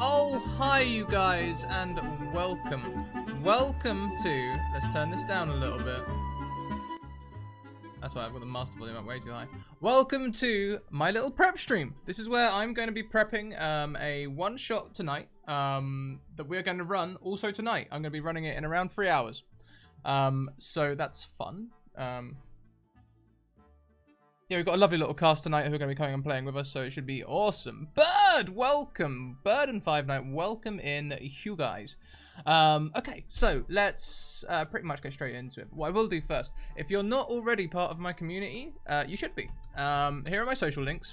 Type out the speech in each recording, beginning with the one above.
Oh, hi you guys, and welcome. Welcome to, let's turn this down a little bit. That's why I've got the master volume up way too high. Welcome to my little prep stream. This is where I'm going to be prepping a one-shot tonight that we're going to run also tonight. I'm going to be running it in around 3 hours. So that's fun. Yeah, we've got a lovely little cast tonight who are going to be coming and playing with us, so it should be awesome. Bird, welcome. Bird and Five Night, welcome in, you guys. Okay, so let's pretty much get straight into it. What I will do first, if you're not already part of my community, you should be. Here are my social links.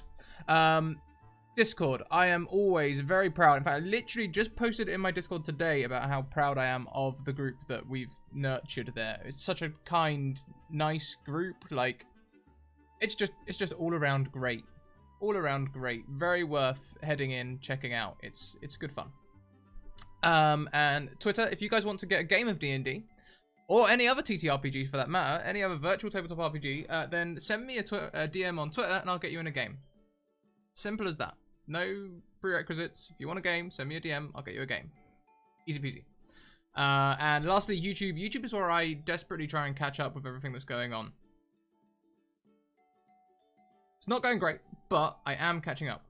Discord, I am always very proud. In fact, I literally just posted in my Discord today about how proud I am of the group that we've nurtured there. It's such a kind, nice group, like... It's just all around great. All around great. Very worth heading in, checking out. It's good fun. And Twitter, if you guys want to get a game of D&D, or any other TTRPG for that matter, any other virtual tabletop RPG, then send me a DM on Twitter and I'll get you in a game. Simple as that. No prerequisites. If you want a game, send me a DM, I'll get you a game. Easy peasy. And lastly, YouTube. YouTube is where I desperately try and catch up with everything that's going on. It's not going great, but I am catching up.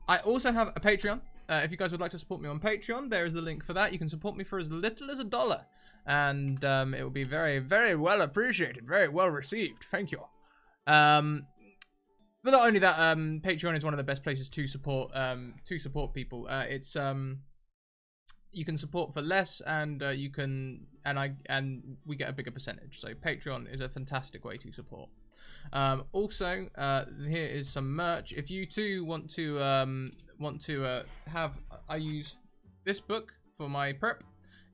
I also have a Patreon. If you guys would like to support me on Patreon, there is the link for that. You can support me for as little as $1. And it will be very, very well appreciated. Very well received. Thank you. But not only that, Patreon is one of the best places to support people. It's you can support for less, and we get a bigger percentage. So Patreon is a fantastic way to support. Also, here is some merch. If you too want to have, I use this book for my prep.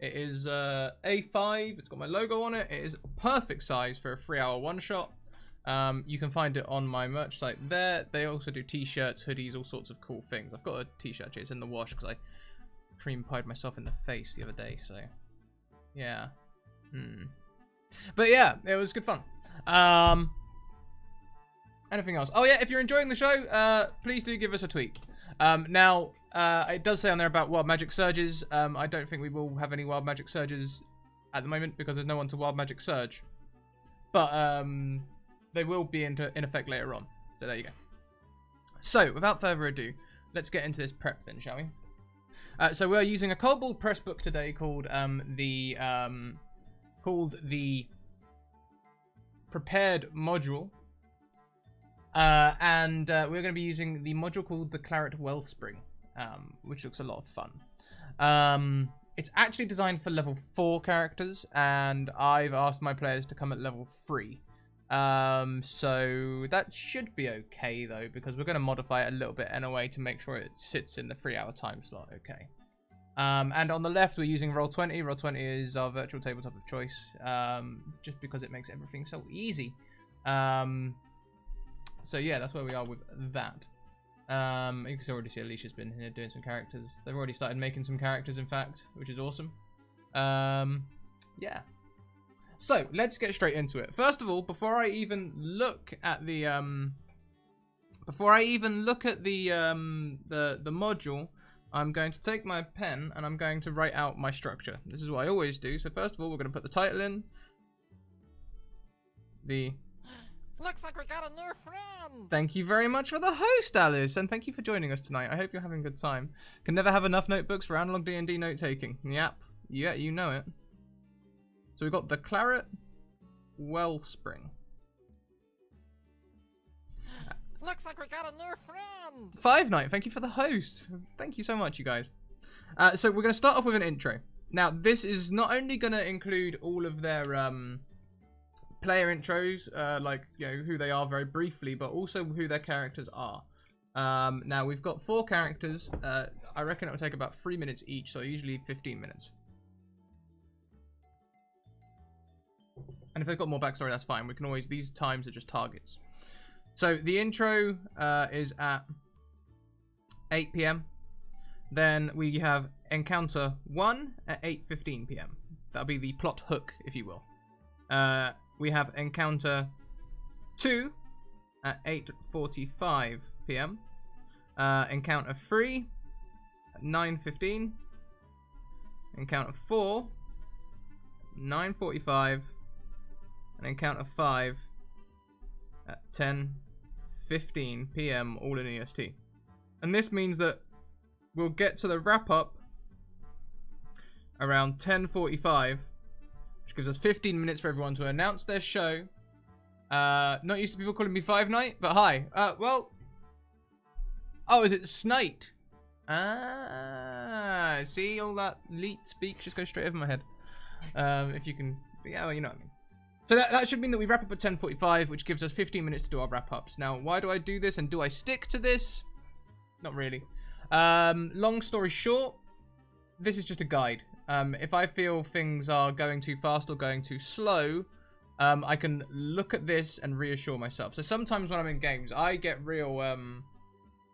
It is A5. It's got my logo on it. It is perfect size for a 3-hour one-shot. You can find it on my merch site there. They also do t-shirts, hoodies, all sorts of cool things. I've got a t-shirt. It's in the wash because I cream pied myself in the face the other day. So, yeah. But yeah, it was good fun. Anything else? Oh yeah, if you're enjoying the show, please do give us a tweet. Now, it does say on there about Wild Magic Surges. I don't think we will have any Wild Magic Surges at the moment because there's no one to Wild Magic Surge. But they will be in effect later on. So there you go. So, without further ado, let's get into this prep then, shall we? So we are using a Kobold Press book today called the Prepared Module. And we're going to be using the module called the Claret Wellspring, which looks a lot of fun. It's actually designed for level 4 characters, and I've asked my players to come at level 3. So that should be okay, though, because we're going to modify it a little bit in a way to make sure it sits in the 3-hour time slot, okay. And on the left, we're using Roll20. Roll20 is our virtual tabletop of choice, just because it makes everything so easy. So yeah, that's where we are with that. You can already see Alicia's been here doing some characters. They've already started making some characters, in fact, which is awesome. Yeah. So let's get straight into it. First of all, before I even look at the module, I'm going to take my pen and I'm going to write out my structure. This is what I always do. So first of all, we're going to put the title in. Looks like we got a new friend! Thank you very much for the host, Alice, and thank you for joining us tonight. I hope you're having a good time. Can never have enough notebooks for analog D&D note-taking. Yep. Yeah, you know it. So we've got the Claret Wellspring. Looks like we got a new friend! Five Night, thank you for the host. Thank you so much, you guys. So we're going to start off with an intro. Now, this is not only going to include all of their... player intros, like, you know, who they are very briefly, but also who their characters are. Now, we've got 4 characters. I reckon it will take about 3 minutes each, so usually 15 minutes. And if they've got more backstory, that's fine. We can always, these times are just targets. So, the intro is at 8 PM. Then we have Encounter 1 at 8:15 PM. That'll be the plot hook, if you will. We have Encounter 2 at 8:45 PM. Encounter 3 at 9:15. Encounter 4, 9:45. And Encounter 5 at 10:15 p.m. all in EST. And this means that we'll get to the wrap-up around 10:45, which gives us 15 minutes for everyone to announce their show. Not used to people calling me Five Night, but hi. Well, oh, is it Snite? Ah, see, all that leet speak just goes straight over my head. If you can, yeah, well, you know what I mean. So that should mean that we wrap up at 10:45, which gives us 15 minutes to do our wrap-ups. Now, why do I do this, and do I stick to this? Not really. Long story short, this is just a guide. If I feel things are going too fast or going too slow, I can look at this and reassure myself. So sometimes when I'm in games, I get very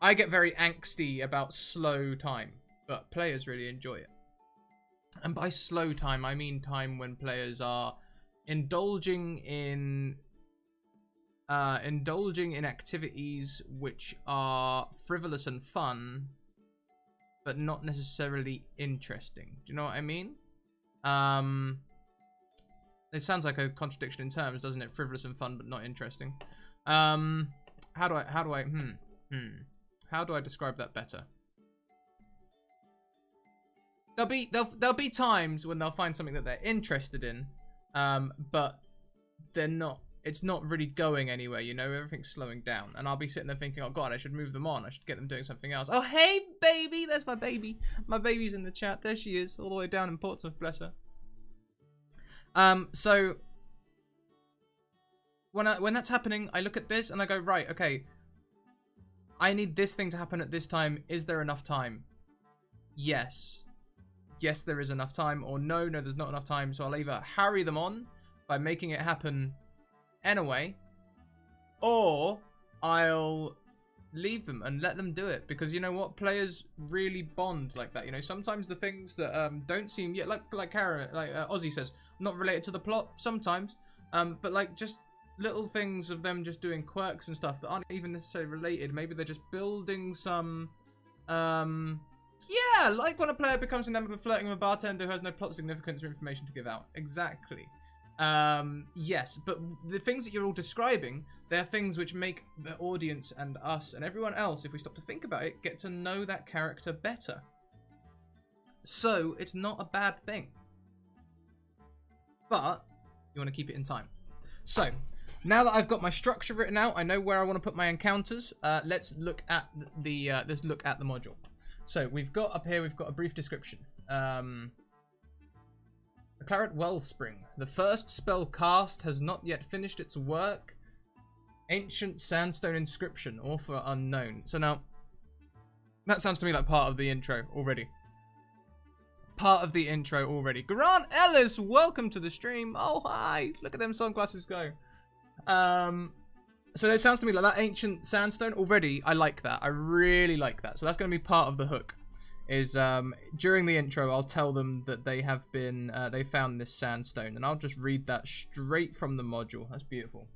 angsty about slow time, but players really enjoy it. And by slow time, I mean time when players are indulging in activities which are frivolous and fun, but not necessarily interesting. Do you know what I mean? It sounds like a contradiction in terms, doesn't it? Frivolous and fun, but not interesting. How do I describe that better? There'll be times when they'll find something that they're interested in, but they're not. It's not really going anywhere, you know. Everything's slowing down, and I'll be sitting there thinking, "Oh God, I should move them on. I should get them doing something else." Oh, hey, baby, there's my baby. My baby's in the chat. There she is, all the way down in Portsmouth. Bless her. So when that's happening, I look at this and I go, right, okay, I need this thing to happen at this time. Is there enough time? Yes, there is enough time, or no, there's not enough time. So I'll either hurry them on by making it happen anyway, or I'll leave them and let them do it, because you know what, players really bond like that. You know, sometimes the things that don't seem yet, like Kara, Ozzy says, not related to the plot sometimes, but like just little things of them just doing quirks and stuff that aren't even necessarily related. Maybe they're just building some yeah, like when a player becomes enamored with flirting with a bartender who has no plot significance or information to give out. Exactly. Yes, but the things that you're all describing, they're things which make the audience and us and everyone else, if we stop to think about it, get to know that character better. So it's not a bad thing, but you want to keep it in time. So now that I've got my structure written out, I know where I want to put my encounters. Let's look at the module. So we've got up here, we've got a brief description. The Claret Wellspring. The first spell cast has not yet finished its work. Ancient Sandstone Inscription. Author unknown. So now, that sounds to me like part of the intro already. Grant Ellis, welcome to the stream. Oh, hi. Look at them sunglasses go. So it sounds to me like that Ancient Sandstone already. I like that. I really like that. So that's going to be part of the hook. Is during the intro, I'll tell them that they have been, they found this sandstone, and I'll just read that straight from the module. That's beautiful.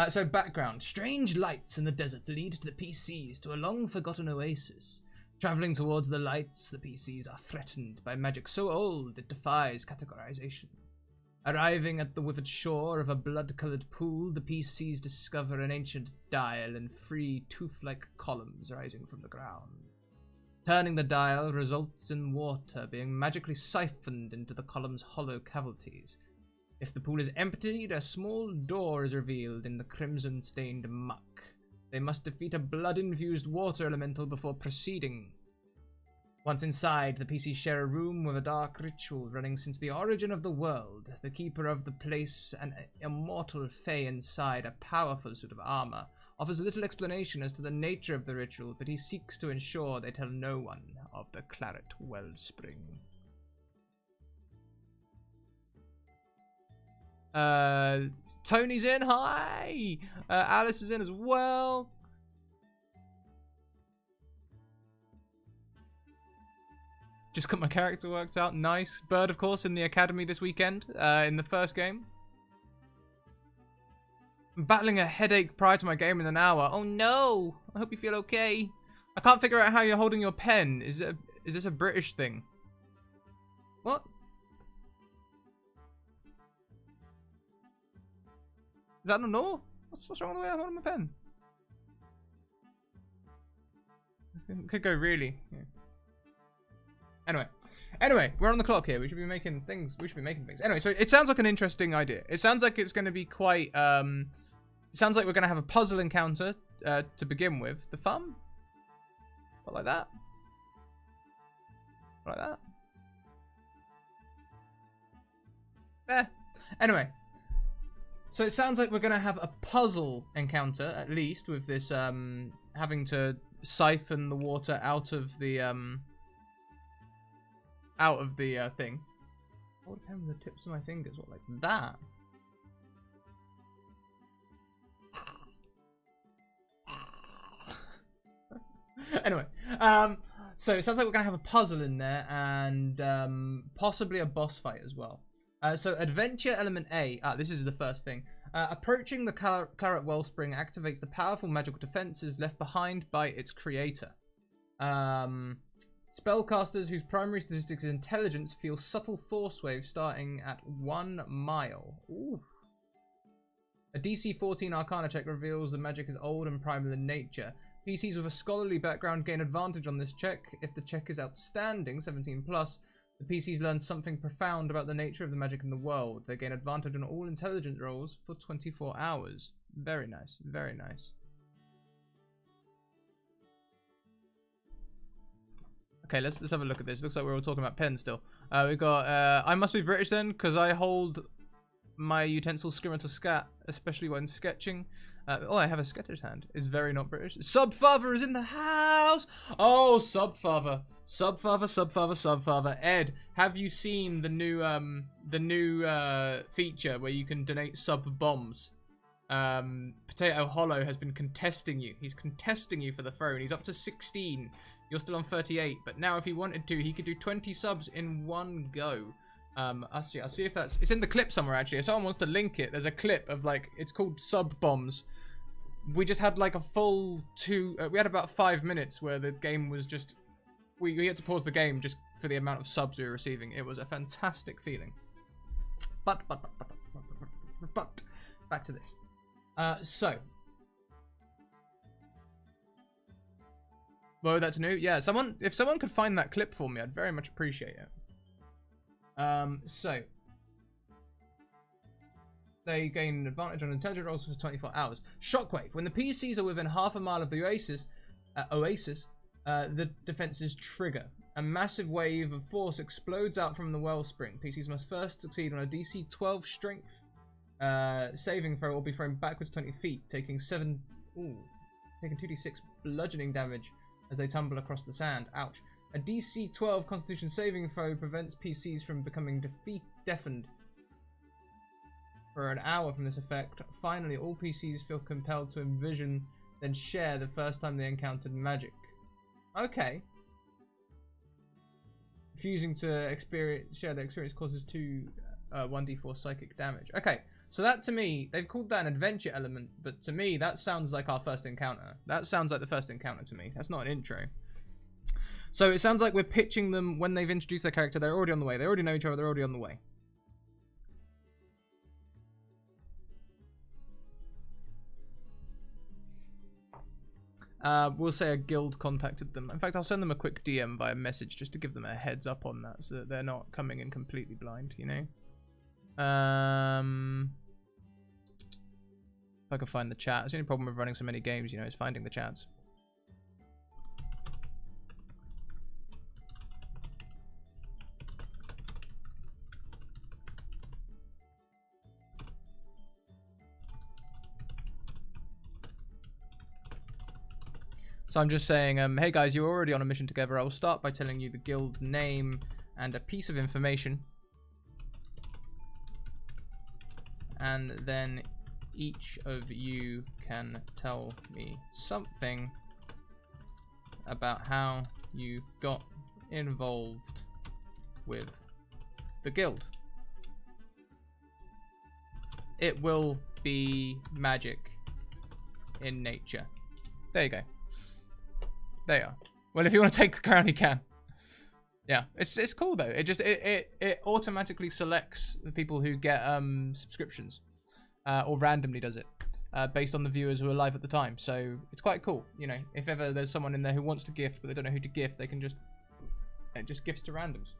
So background: strange lights in the desert lead to the PCs to a long-forgotten oasis. Traveling towards the lights, the PCs are threatened by magic so old it defies categorization. Arriving at the withered shore of a blood-colored pool, the PCs discover an ancient dial and three tooth-like columns rising from the ground. Turning the dial results in water being magically siphoned into the column's hollow cavities. If the pool is emptied, a small door is revealed in the crimson-stained muck. They must defeat a blood-infused water elemental before proceeding. Once inside, the PCs share a room with a dark ritual running since the origin of the world. The keeper of the place, an immortal fae inside a powerful suit of armor, offers little explanation as to the nature of the ritual, but he seeks to ensure they tell no one of the Claret Wellspring. Tony's in, hi! Alice is in as well. Just got my character worked out, nice. Bird, of course, in the academy this weekend, in the first game. I'm battling a headache prior to my game in an hour. Oh no! I hope you feel okay. I can't figure out how you're holding your pen. Is it Is this a British thing? What? Is that not normal? What's wrong with the way I'm holding my pen? Could go really. Yeah. Anyway, we're on the clock here. We should be making things. Anyway, so it sounds like an interesting idea. It sounds like it's going to be quite. It sounds like we're going to have a puzzle encounter to begin with. The thumb? What, like that? Like that? There. Anyway. So it sounds like we're going to have a puzzle encounter, at least, with this having to siphon the water out of the thing. Hold a pen with the tips of my fingers. What, like that? Anyway, so it sounds like we're gonna have a puzzle in there and possibly a boss fight as well. So adventure element A. This is the first thing. Approaching the Claret Wellspring activates the powerful magical defenses left behind by its creator. Spellcasters whose primary statistic is intelligence feel subtle force waves starting at 1 mile. Ooh. A DC 14 Arcana check reveals the magic is old and primal in nature. PCs with a scholarly background gain advantage on this check. If the check is outstanding, 17+, the PCs learn something profound about the nature of the magic in the world. They gain advantage on all intelligence rolls for 24 hours. Very nice, very nice. Okay, let's have a look at this. Looks like we're all talking about pens still. We got, I must be British then, because I hold my utensil skimmer to scat, especially when sketching. Oh, I have a sketcher's hand. Is very not British. Subfather is in the house! Oh, Subfather. Subfather. Ed, have you seen the new feature where you can donate sub-bombs? Potato Hollow has been contesting you. He's contesting you for the throne. He's up to 16. You're still on 38, but now if he wanted to, he could do 20 subs in one go. I'll see if that's... It's in the clip somewhere, actually. If someone wants to link it, there's a clip of, like... It's called Sub Bombs. We just had, like, a full we had about 5 minutes where the game was just... We had to pause the game just for the amount of subs we were receiving. It was a fantastic feeling. But back to this. So... Whoa, that's new. Yeah, if someone could find that clip for me, I'd very much appreciate it. So they gain an advantage on intelligence rolls for 24 hours. Shockwave. When the PCs are within half a mile of the oasis, the defenses trigger. A massive wave of force explodes out from the wellspring. PCs must first succeed on a DC 12 strength saving throw or be thrown backwards 20 feet, taking 2d6 bludgeoning damage as they tumble across the sand. Ouch. A DC 12 Constitution saving throw prevents PCs from becoming deafened for an hour from this effect. Finally, all PCs feel compelled to envision, then share the first time they encountered magic. Okay. Refusing to share their experience causes 1d4 psychic damage. Okay, so that to me, they've called that an adventure element, but to me, that sounds like our first encounter. That sounds like the first encounter to me. That's not an intro. So it sounds like we're pitching them when they've introduced their character. They're already on the way. They already know each other. They're already on the way. We'll say a guild contacted them. In fact, I'll send them a quick DM via message just to give them a heads up on that so that they're not coming in completely blind, you know? If I can find the chat. It's the only problem with running so many games, you know, is finding the chats. So I'm just saying, hey guys, you're already on a mission together. I will start by telling you the guild name and a piece of information. And then each of you can tell me something about how you got involved with the guild. It will be magic in nature. There you go. There you are. Well, if you want to take the crown, you can. Yeah, it's cool though. It automatically selects the people who get subscriptions, or randomly does it, based on the viewers who are live at the time. So it's quite cool. You know, if ever there's someone in there who wants to gift but they don't know who to gift, they can just gifts to randoms.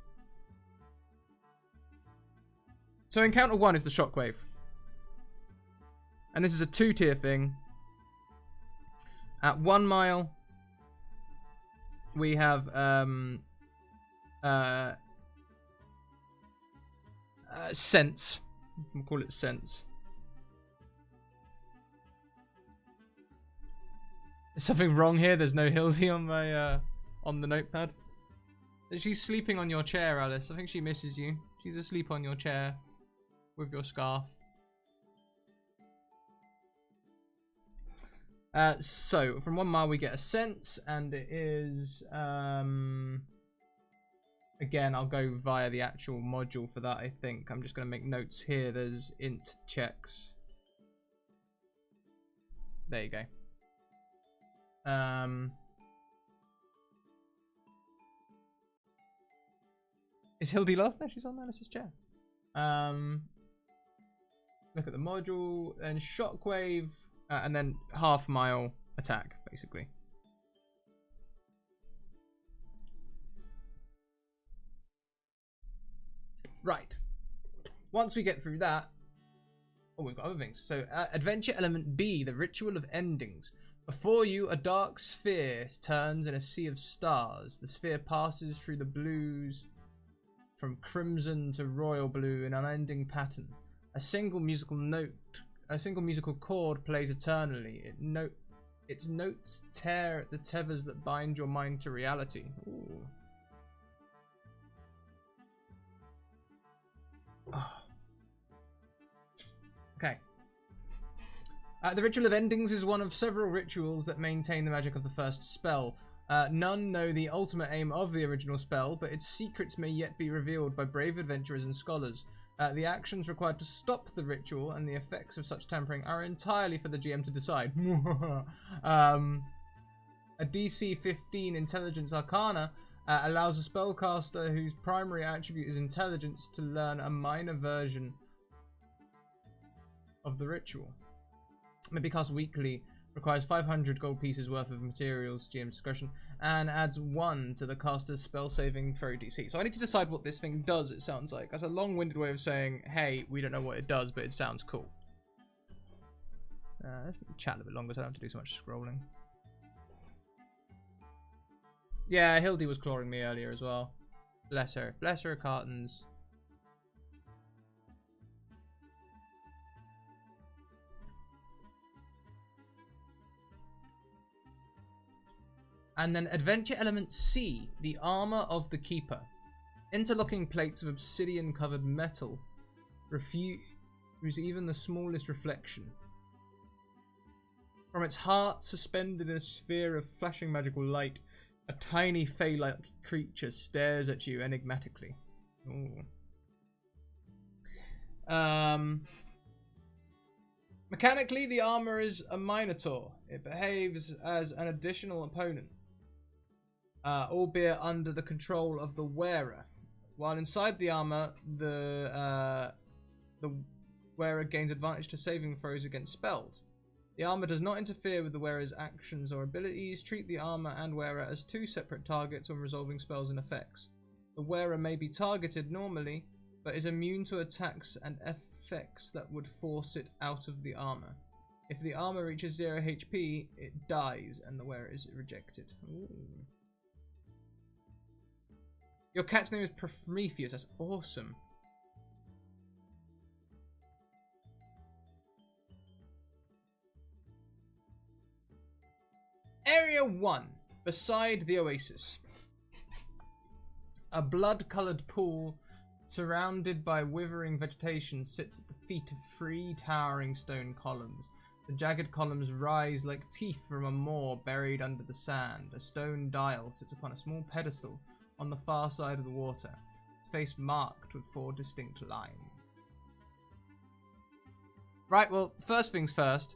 So encounter 1 is the shockwave, and this is a 2-tier thing. At 1 mile, we have sense. We'll call it sense. Is something wrong here? There's no Hildy on my on the notepad. She's sleeping on your chair, Alice. I think she misses you. She's asleep on your chair with your scarf. So from 1 mile we get a sense, and it is again, I'll go via the actual module for that. I think I'm just going to make notes here. There's int checks. There you go. Is Hildy lost? No, she's on Alice's chair. Look at the module, and shockwave, and then half mile attack, basically. Right. Once we get through that, oh, we've got other things. So, adventure element B, the ritual of endings. Before you, a dark sphere turns in a sea of stars. The sphere passes through the blues from crimson to royal blue in an unending pattern. A single musical chord plays eternally. Its notes tear at the tethers that bind your mind to reality. Ooh. Oh. Okay. The Ritual of Endings is one of several rituals that maintain the magic of the first spell. None know the ultimate aim of the original spell, but its secrets may yet be revealed by brave adventurers and scholars. The actions required to stop the ritual and the effects of such tampering are entirely for the GM to decide. A DC 15 Intelligence Arcana allows a spellcaster whose primary attribute is intelligence to learn a minor version of the ritual. May be cast weekly, requires 500 gold pieces worth of materials, GM discretion, and adds 1 to the caster's spell saving throw DC. So I need to decide what this thing does, it sounds like. That's a long-winded way of saying, hey, we don't know what it does, but it sounds cool. Let's chat a little bit longer so I don't have to do so much scrolling. Yeah, Hildy was clawing me earlier as well. Bless her. Bless her cartons. And then Adventure Element C, the Armor of the Keeper. Interlocking plates of obsidian-covered metal refuse even the smallest reflection. From its heart, suspended in a sphere of flashing magical light, a tiny fey-like creature stares at you enigmatically. Ooh. Mechanically, the armor is a Minotaur. It behaves as an additional opponent, albeit under the control of the wearer. While inside the armor, the wearer gains advantage to saving throws against spells. The armor does not interfere with the wearer's actions or abilities. Treat the armor and wearer as 2 separate targets when resolving spells and effects. The wearer may be targeted normally, but is immune to attacks and effects that would force it out of the armor. If the armor reaches 0 HP, it dies and the wearer is rejected. Ooh. Your cat's name is Prometheus. That's awesome. Area 1. Beside the oasis. A blood-coloured pool surrounded by withering vegetation sits at the feet of 3 towering stone columns. The jagged columns rise like teeth from a maw buried under the sand. A stone dial sits upon a small pedestal on the far side of the water, its face marked with 4 distinct lines. Right, well, first things first.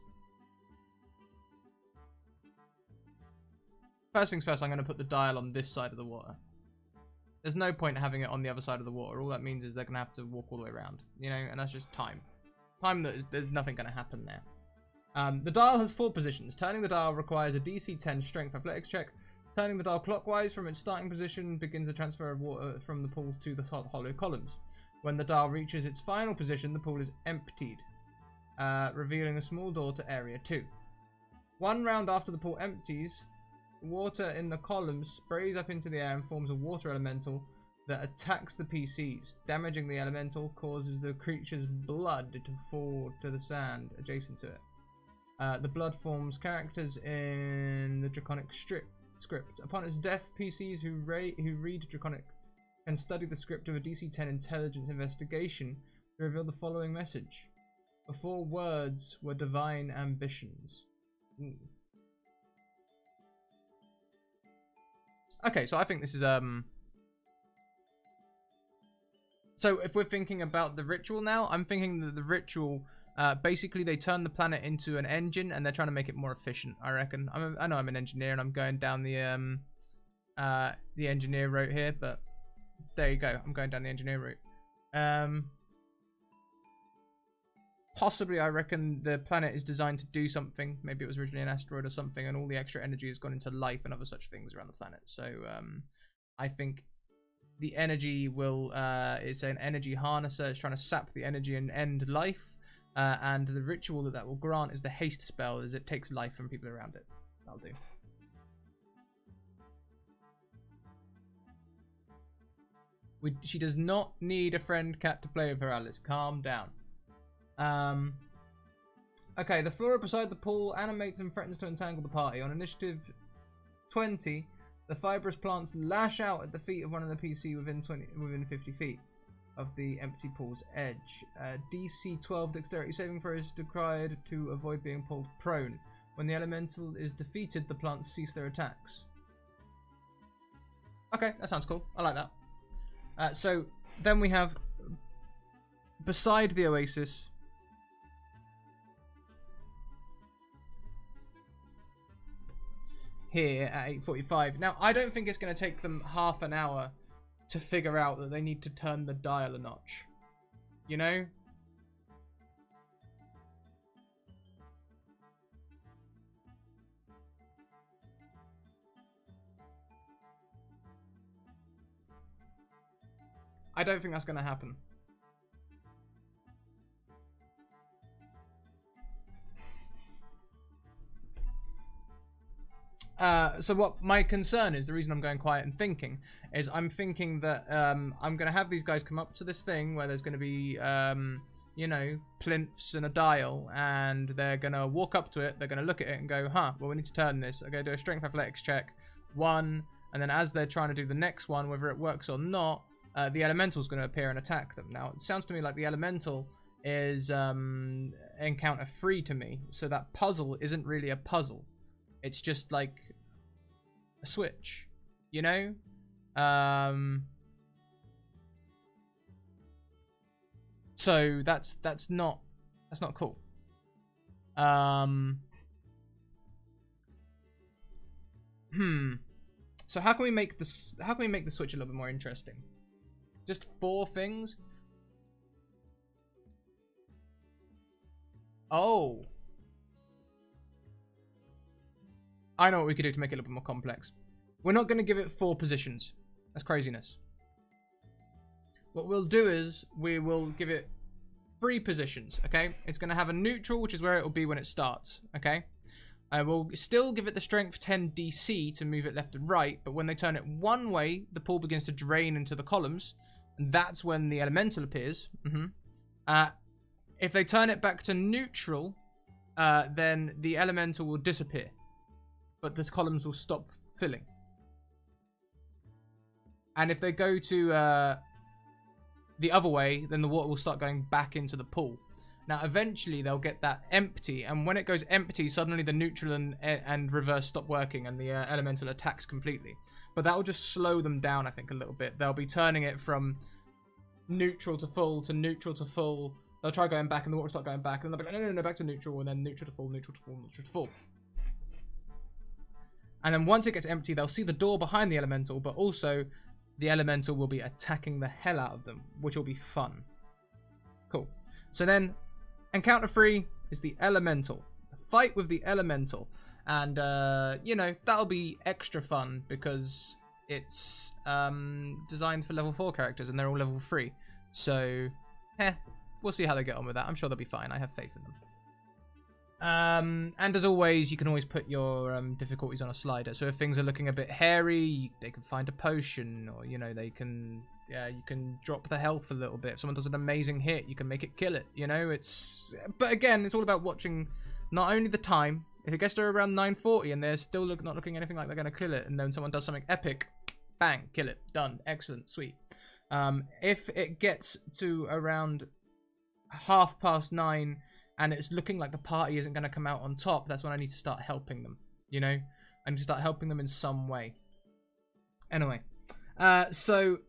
I'm going to put the dial on this side of the water. There's no point having it on the other side of the water. All that means is they're going to have to walk all the way around, you know, and that's just time. There's nothing going to happen there. The dial has 4 positions. Turning the dial requires a DC 10 strength athletics check. Turning the dial clockwise from its starting position begins the transfer of water from the pool to the hollow columns. When the dial reaches its final position, the pool is emptied, revealing a small door to Area 2. 1 round after the pool empties, water in the columns sprays up into the air and forms a water elemental that attacks the PCs. Damaging the elemental causes the creature's blood to fall to the sand adjacent to it. The blood forms characters in the Draconic script. Upon its death, PCs who read Draconic can study the script of a DC 10 intelligence investigation to reveal the following message. Before words were divine ambitions. Ooh. Okay, so I think this is so if we're thinking about the ritual now, I'm thinking that the ritual basically they turn the planet into an engine and they're trying to make it more efficient, I reckon. I know I'm an engineer and I'm going down the engineer route here, but there you go. I'm going down the engineer route. Possibly, I reckon the planet is designed to do something. Maybe it was originally an asteroid or something, and all the extra energy has gone into life and other such things around the planet. So I think the energy will, it's an energy harnesser. It's trying to sap the energy and end life. And the ritual that will grant is the haste spell, as it takes life from people around it. That'll do. She does not need a friend cat to play with her, Alice. Calm down. Okay, the flora beside the pool animates and threatens to entangle the party. On initiative 20, the fibrous plants lash out at the feet of one of the PC within 50 feet of the empty pool's edge. DC 12 dexterity saving throw is required to avoid being pulled prone. When the elemental is defeated, the plants cease their attacks. Okay, that sounds cool. I like that. So then we have beside the oasis here at 8:45. Now, I don't think it's going to take them half an hour to figure out that they need to turn the dial a notch. You know? I don't think that's going to happen. So what my concern is, the reason I'm going quiet and thinking, is I'm thinking that I'm going to have these guys come up to this thing where there's going to be, you know, plinths and a dial, and they're going to walk up to it, they're going to look at it and go, huh, well, we need to turn this. I'm going to do a strength athletics check, 1, and then as they're trying to do the next one, whether it works or not, the elemental's going to appear and attack them. Now, it sounds to me like the elemental is encounter free to me, so that puzzle isn't really a puzzle. It's just like a switch, you know? So that's not cool. So how can we make the switch a little bit more interesting? Just 4 things? Oh. I know what we could do to make it a little bit more complex. We're not going to give it 4 positions. That's craziness. What we'll do is we will give it 3 positions, okay? It's going to have a neutral, which is where it will be when it starts, okay? I will still give it the strength 10 DC to move it left and right, but when they turn it one way, the pool begins to drain into the columns, and that's when the elemental appears. If they turn it back to neutral, then the elemental will disappear, but the columns will stop filling. And if they go to the other way, then the water will start going back into the pool. Now, eventually, they'll get that empty, and when it goes empty, suddenly the neutral and reverse stop working, and the elemental attacks completely. But that will just slow them down, I think, a little bit. They'll be turning it from neutral to full to neutral to full. They'll try going back, and the water will start going back, and they'll be like, no, back to neutral, and then neutral to full, neutral to full, neutral to full. And then once it gets empty, they'll see the door behind the elemental, but also the elemental will be attacking the hell out of them, which will be fun. Cool. So then, encounter 3 is the elemental. Fight with the elemental. And, you know, that'll be extra fun because it's designed for level 4 characters and they're all level 3. So, we'll see how they get on with that. I'm sure they'll be fine. I have faith in them. And as always, you can always put your difficulties on a slider. So if things are looking a bit hairy, they can find a potion, or you know, they can, you can drop the health a little bit. If someone does an amazing hit, you can make it kill it. You know, but again, it's all about watching not only the time. If it gets to around 9:40 and they're still not looking anything like they're going to kill it, and then someone does something epic, bang, kill it, done, excellent, sweet. If it gets to around 9:30 and it's looking like the party isn't going to come out on top, that's when I need to start helping them, you know? I need to start helping them in some way. Anyway, so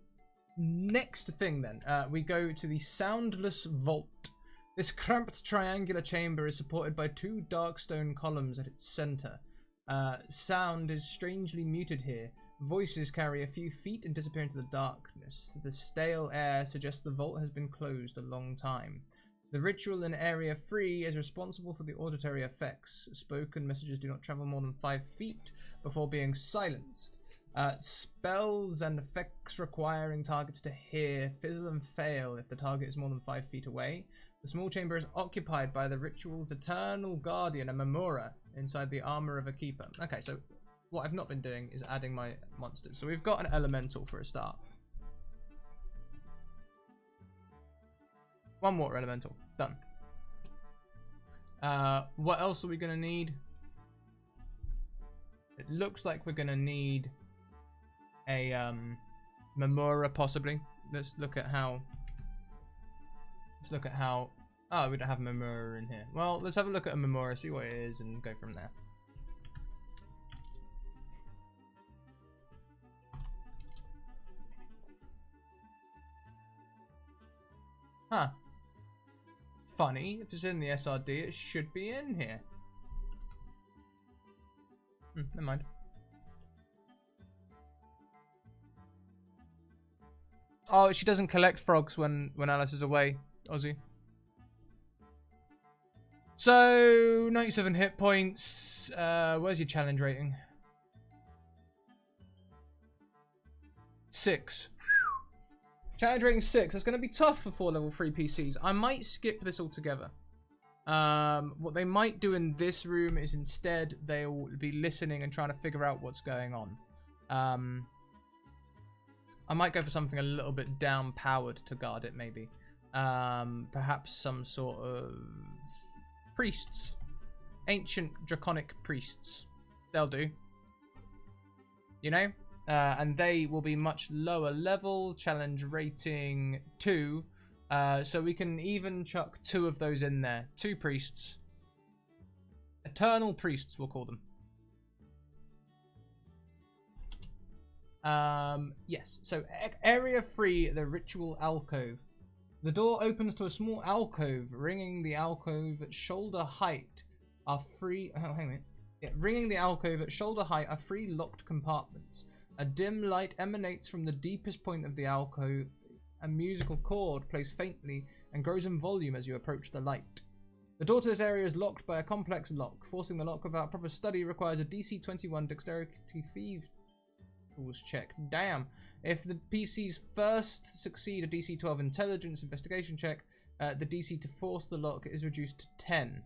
next thing then, we go to the Soundless Vault. This cramped triangular chamber is supported by 2 dark stone columns at its center. Sound is strangely muted here. Voices carry a few feet and disappear into the darkness. The stale air suggests the vault has been closed a long time. The ritual in Area 3 is responsible for the auditory effects. Spoken messages do not travel more than 5 feet before being silenced. Spells and effects requiring targets to hear fizzle and fail if the target is more than 5 feet away. The small chamber is occupied by the ritual's eternal guardian, a Memora, inside the armor of a keeper. Okay, so what I've not been doing is adding my monsters. So we've got an elemental for a start. 1 water elemental. Done. What else are we going to need? It looks like we're going to need a Memora, possibly. Let's look at how... Oh, we don't have a Memora in here. Well, let's have a look at a Memora, see what it is, and go from there. Huh. Funny, if it's in the SRD, it should be in here. Never mind. Oh, she doesn't collect frogs when Alice is away, Ozzy. So, 97 hit points. Where's your challenge rating? 6. Challenge rating 6. That's going to be tough for 4 level 3 PCs. I might skip this altogether. What they might do in this room is instead they'll be listening and trying to figure out what's going on. I might go for something a little bit down-powered to guard it, maybe. Perhaps some sort of priests. Ancient draconic priests. They'll do. You know? And they will be much lower level, challenge rating 2. So we can even chuck 2 of those in there. 2 priests. Eternal priests, we'll call them. Yes, so Area 3, the Ritual Alcove. The door opens to a small alcove. Ringing the alcove at shoulder height are 3... Oh, hang on a minute. Yeah, ringing the alcove at shoulder height are 3 locked compartments. A dim light emanates from the deepest point of the alcove. A musical chord plays faintly and grows in volume as you approach the light. The door to this area is locked by a complex lock. Forcing the lock without proper study requires a DC 21 Dexterity Thieves Tools check. Damn. If the PCs first succeed a DC 12 Intelligence Investigation check, the DC to force the lock is reduced to 10.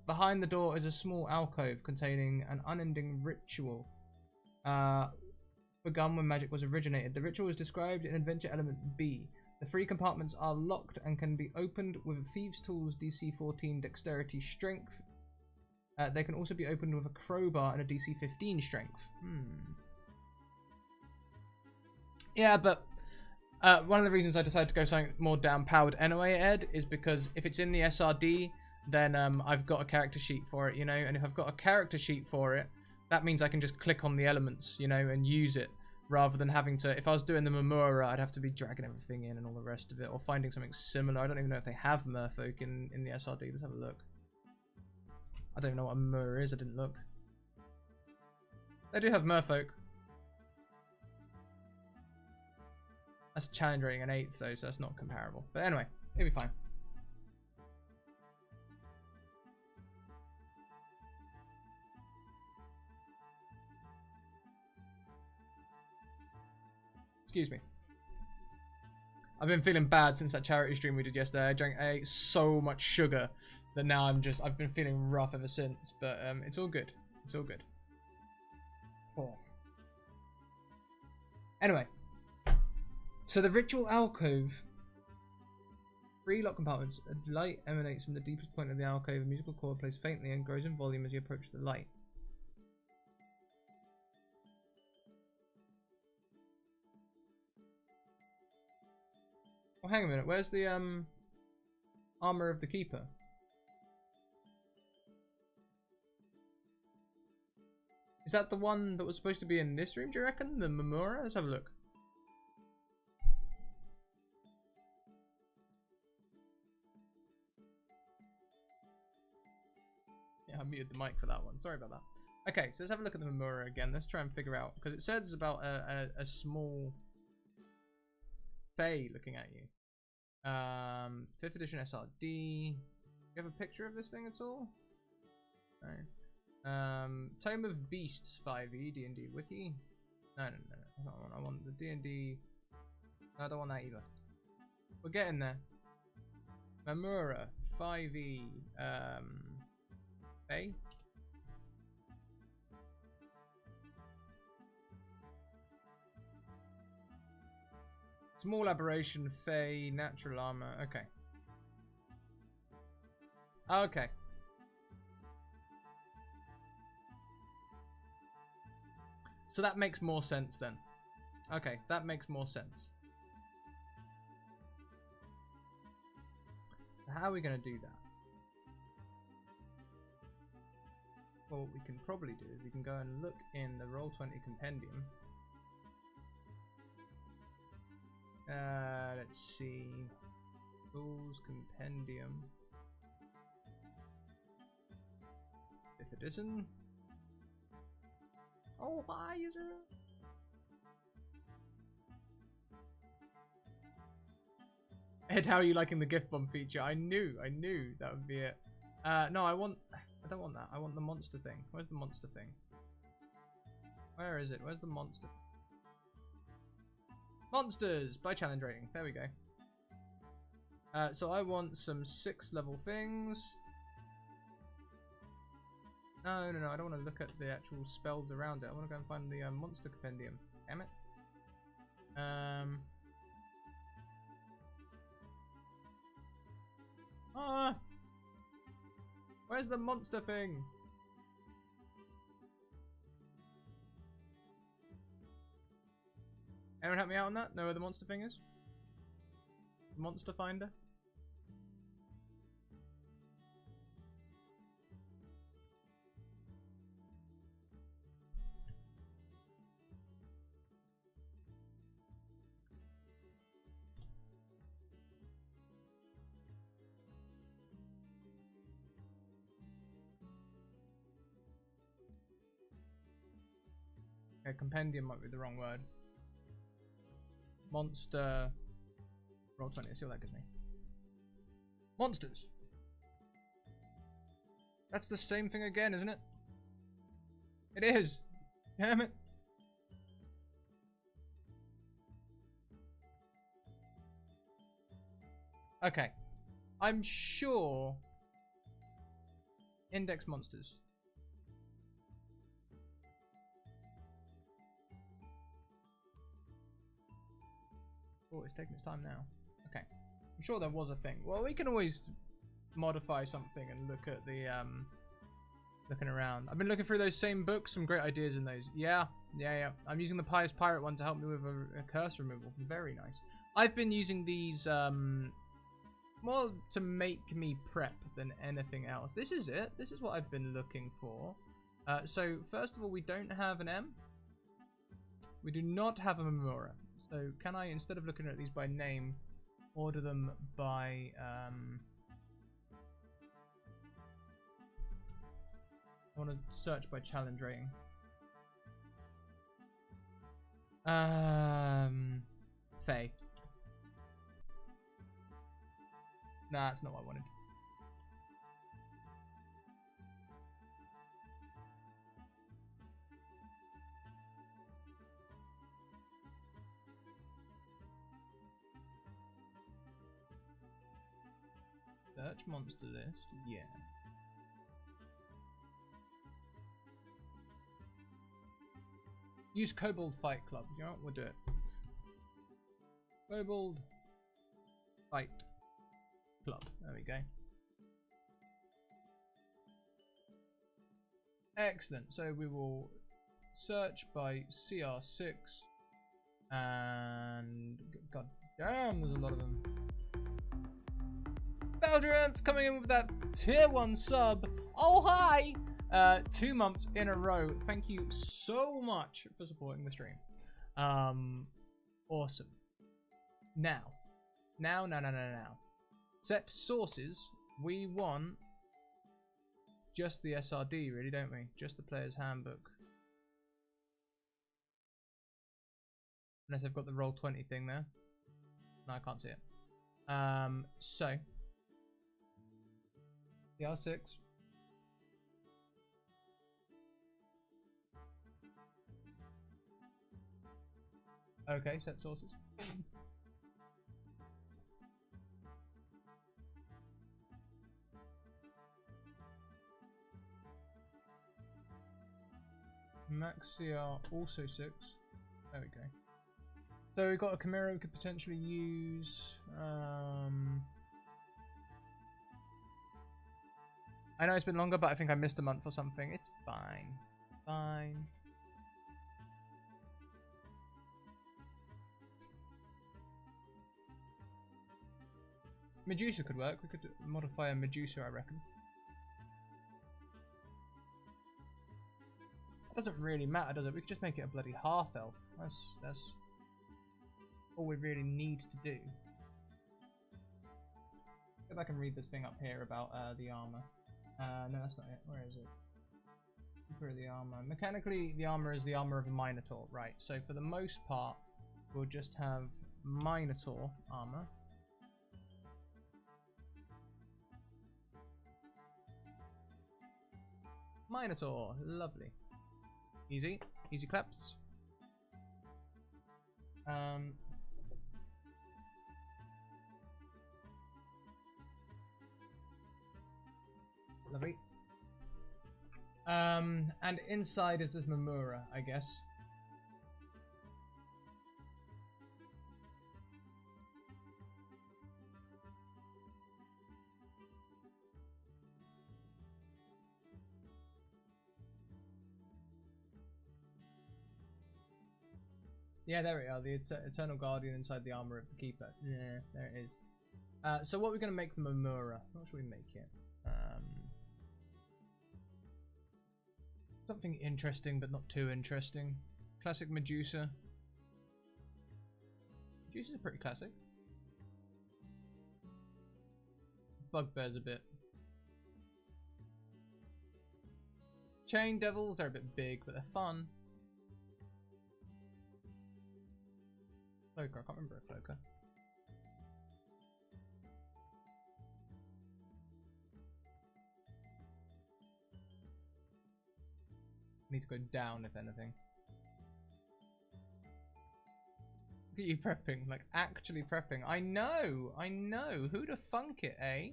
Behind the door is a small alcove containing an unending ritual. Begun when magic was originated. The ritual is described in Adventure Element B. The 3 compartments are locked and can be opened with a Thieves Tools DC 14 Dexterity Strength. They can also be opened with a crowbar and a DC 15 Strength. Yeah, but one of the reasons I decided to go something more down-powered anyway, Ed, is because if it's in the SRD, then I've got a character sheet for it, you know? And if I've got a character sheet for it, that means I can just click on the elements, you know, and use it, rather than having to... If I was doing the Memora, I'd have to be dragging everything in and all the rest of it, or finding something similar. I don't even know if they have Merfolk in the SRD. Let's have a look. I don't even know what a Memora is. I didn't look. They do have Merfolk. That's challenge rating an 8th though, so that's not comparable. But anyway, it'll be fine. Excuse me. I've been feeling bad since that charity stream we did yesterday. I ate so much sugar that now I've been feeling rough ever since. But it's all good. It's all good. Oh. Anyway. So the ritual alcove. 3 lock compartments. A light emanates from the deepest point of the alcove. A musical chord plays faintly and grows in volume as you approach the light. Oh, hang a minute. Where's the armor of the keeper? Is that the one that was supposed to be in this room, do you reckon? The Memora? Let's have a look. Yeah, I muted the mic for that one. Sorry about that. Okay, so let's have a look at the Memora again. Let's try and figure out, because it says about a small Fae looking at you. 5th edition SRD. Do you have a picture of this thing at all? No. Tome of Beasts 5e D&D wiki. No, that's not one. I want the D&D. No, I don't want that either. We're getting there. Memora 5e. Fae. Small aberration, Fae, natural armor. Okay. Okay. So that makes more sense then. Okay, that makes more sense. How are we going to do that? Well, what we can probably do is we can go and look in the Roll20 compendium. Let's see. Tools compendium. 5th edition. Oh, hi, user. Ed, how are you liking the gift bomb feature? I knew that would be it. No, I don't want that. I want the monster thing. Where's the monster thing? Where is it? Where's the monster? Monsters by challenge rating. There we go. So I want some 6th level things. No, I don't want to look at the actual spells around it. I want to go and find the monster compendium. Damn it. Where's the monster thing? Anyone help me out on that? Know where the monster thing is? Monster finder? Okay, compendium might be the wrong word. Monster. Roll20, let's see what that gives me. Monsters! That's the same thing again, isn't it? It is! Damn it! Okay. I'm sure. Index monsters. Oh, it's taking its time now. Okay. I'm sure there was a thing. Well, we can always modify something and look at the, looking around. I've been looking through those same books. Some great ideas in those. Yeah. I'm using the Pious Pirate one to help me with a curse removal. Very nice. I've been using these, more to make me prep than anything else. This is it. This is what I've been looking for. So, first of all, we don't have an M. We do not have a Memora. So can I, instead of looking at these by name, order them by I want to search by challenge rating. Fae. Nah, that's not what I wanted. Search monster list, yeah. Use Kobold Fight Club. You know what? We'll do it. Kobold Fight Club. There we go. Excellent. So we will search by CR6. And god damn, there's a lot of them. Belgium coming in with that tier 1 sub. Oh hi! 2 months in a row. Thank you so much for supporting the stream. Awesome. Now. Set sources. We want just the SRD, really, don't we? Just the player's handbook. Unless I've got the Roll20 thing there. No, I can't see it. So. CR6. Okay, set sources. Max CR also 6. There we go. So we've got a Chimera we could potentially use. I know it's been longer, but I think I missed a month or something. It's fine. Fine. Medusa could work. We could modify a Medusa, I reckon. It doesn't really matter, does it? We could just make it a bloody half-elf. That's all we really need to do. If I can read this thing up here about the armor. No, that's not it. Where is it? For the armor. Mechanically, the armor is the armor of a Minotaur, right? So for the most part, we'll just have Minotaur armor. Minotaur, lovely. Easy claps. Lovely. And inside is this Mamura, I guess. Yeah, there we are. The Eternal Guardian inside the armor of the Keeper. Yeah, there it is. So what are we going to make the Mamura? What should we make it? Something interesting, but not too interesting. Classic Medusa. Medusa's pretty classic. Bugbear's a bit. Chain Devils, they're a bit big, but they're fun. Cloaker, I can't remember a Cloaker. Need to go down, if anything. Look at you prepping, like actually prepping. I know. Who the funk it, eh?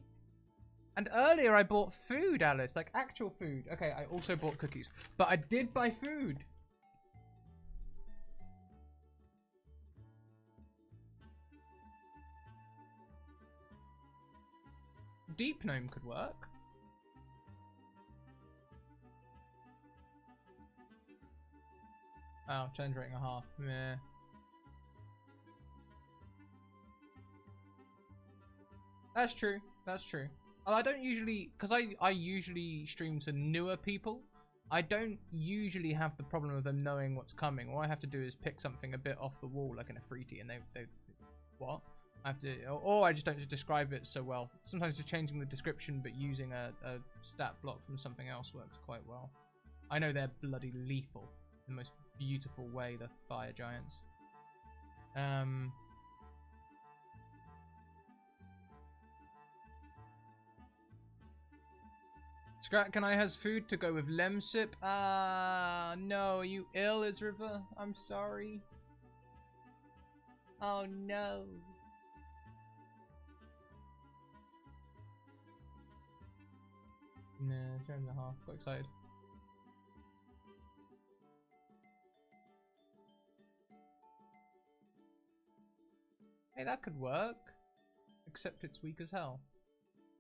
And earlier I bought food, Alice, like actual food. Okay, I also bought cookies, but I did buy food. Deep Gnome could work. Oh, change rating a half. Meh. That's true. That's true. I don't usually, because I usually stream to newer people. I don't usually have the problem of them knowing what's coming. All I have to do is pick something a bit off the wall, like in a fruity, and they what? I have to, or I just don't describe it so well. Sometimes just changing the description, but using a stat block from something else works quite well. I know they're bloody lethal. The most beautiful way, the fire giants. Scrat, can I has food to go with Lemsip? No. Are you ill, Isriva? I'm sorry. Oh, no. Nah, 2.5. Got excited. Hey, that could work. Except it's weak as hell.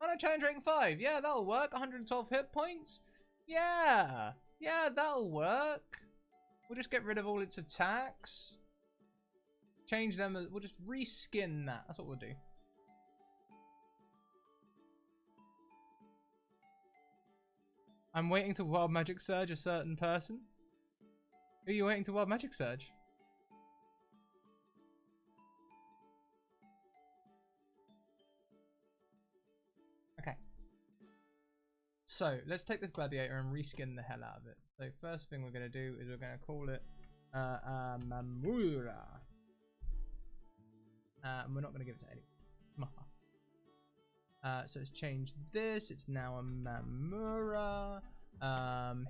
Oh no, challenge rating 5. Yeah, that'll work. 112 hit points. Yeah. Yeah, that'll work. We'll just get rid of all its attacks. Change them. We'll just reskin that. That's what we'll do. I'm waiting to Wild Magic Surge a certain person. Who are you waiting to Wild Magic Surge? Okay. So, let's take this gladiator and reskin the hell out of it. So, first thing we're going to do is we're going to call it Mamura. And we're not going to give it to anyone. So let's change this. It's now a Mamura.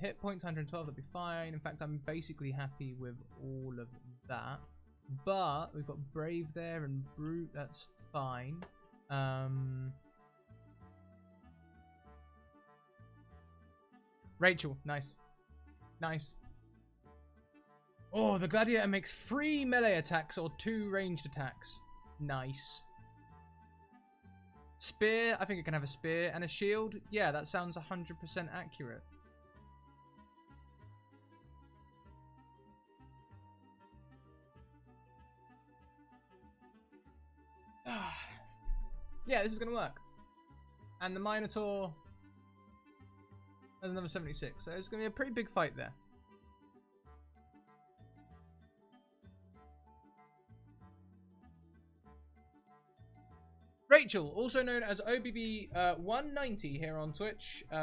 Hit points 112, that'll be fine. In fact, I'm basically happy with all of that. But we've got Brave there and Brute, that's fine. Rachel, nice. Nice. Oh, the gladiator makes 3 melee attacks or 2 ranged attacks. Nice. Spear, I think it can have a spear. And a shield, yeah, that sounds 100% accurate. Yeah, this is going to work. And the Minotaur has another 76. So it's going to be a pretty big fight there. Rachel, also known as OBB190 here on Twitch. She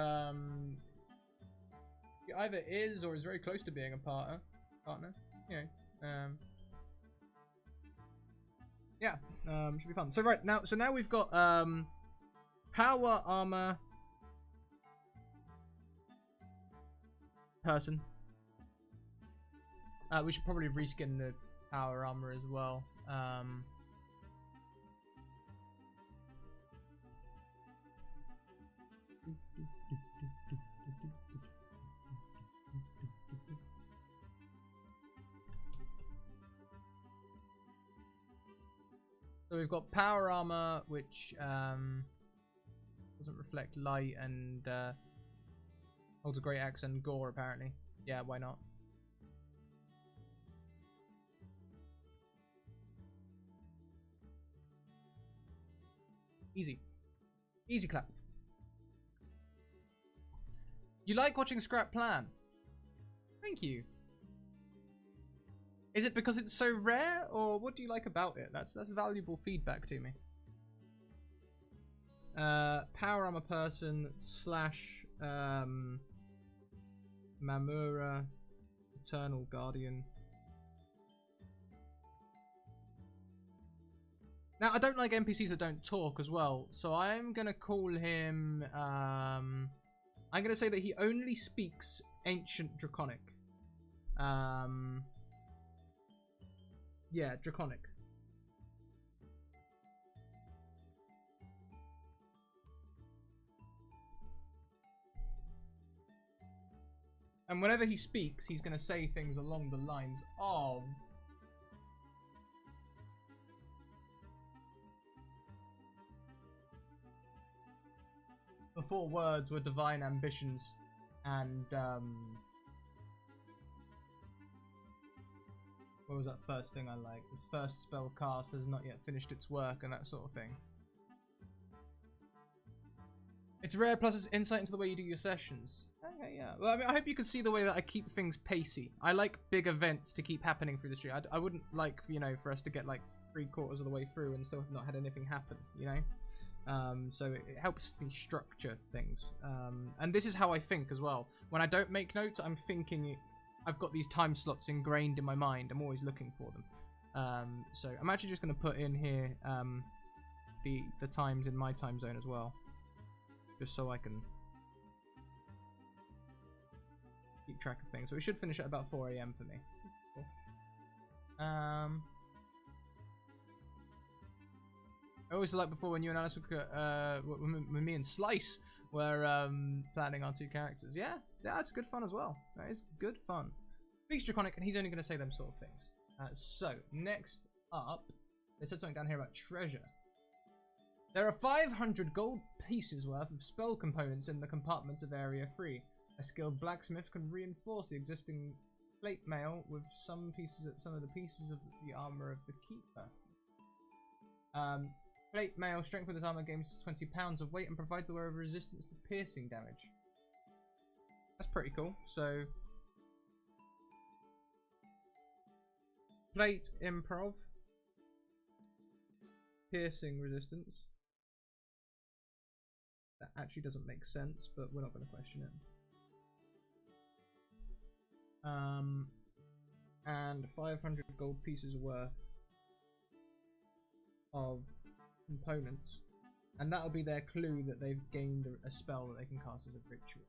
either is or is very close to being a partner. You know. Yeah, should be fun. So right now, now we've got power armor person. We should probably reskin the power armor as well. So we've got power armor, which doesn't reflect light and holds a great axe and gore apparently. Yeah, why not? Easy. Easy clap. You like watching Scrap plan? Thank you. Is it because it's so rare, or what do you like about it? That's valuable feedback to me. Power armor person / Mamura, Eternal Guardian. Now I don't like NPCs that don't talk as well, so I'm gonna call him. I'm gonna say that he only speaks Ancient Draconic. Yeah, Draconic. And whenever he speaks, he's going to say things along the lines of... Before words were divine ambitions and... What was that first thing I liked? This first spell cast has not yet finished its work and that sort of thing. It's rare, plus it's insight into the way you do your sessions. Okay, yeah. Well, I mean, I hope you can see the way that I keep things pacey. I like big events to keep happening through the stream. I wouldn't like, you know, for us to get like 3/4 of the way through and still have not had anything happen, you know? So it helps me structure things. And this is how I think as well. When I don't make notes, I'm thinking... I've got these time slots ingrained in my mind. I'm always looking for them. So I'm actually just going to put in here the times in my time zone as well. Just so I can track of things. So we should finish at about 4 AM for me. Cool. I always like before when you and Alice were, when me and Slice were planning our 2 characters. Yeah, that's good fun as well. That is good fun. Speaks Draconic, and he's only going to say them sort of things. So, next up, they said something down here about treasure. There are 500 gold pieces worth of spell components in the compartments of Area 3. A skilled blacksmith can reinforce the existing plate mail with some of the pieces of the armor of the keeper. Plate mail strength with this armor gains 20 pounds of weight and provides the wearer resistance to piercing damage. That's pretty cool. So, plate improv, piercing resistance. That actually doesn't make sense, but we're not going to question it. And 500 gold pieces worth of components, and that'll be their clue that they've gained a spell that they can cast as a ritual.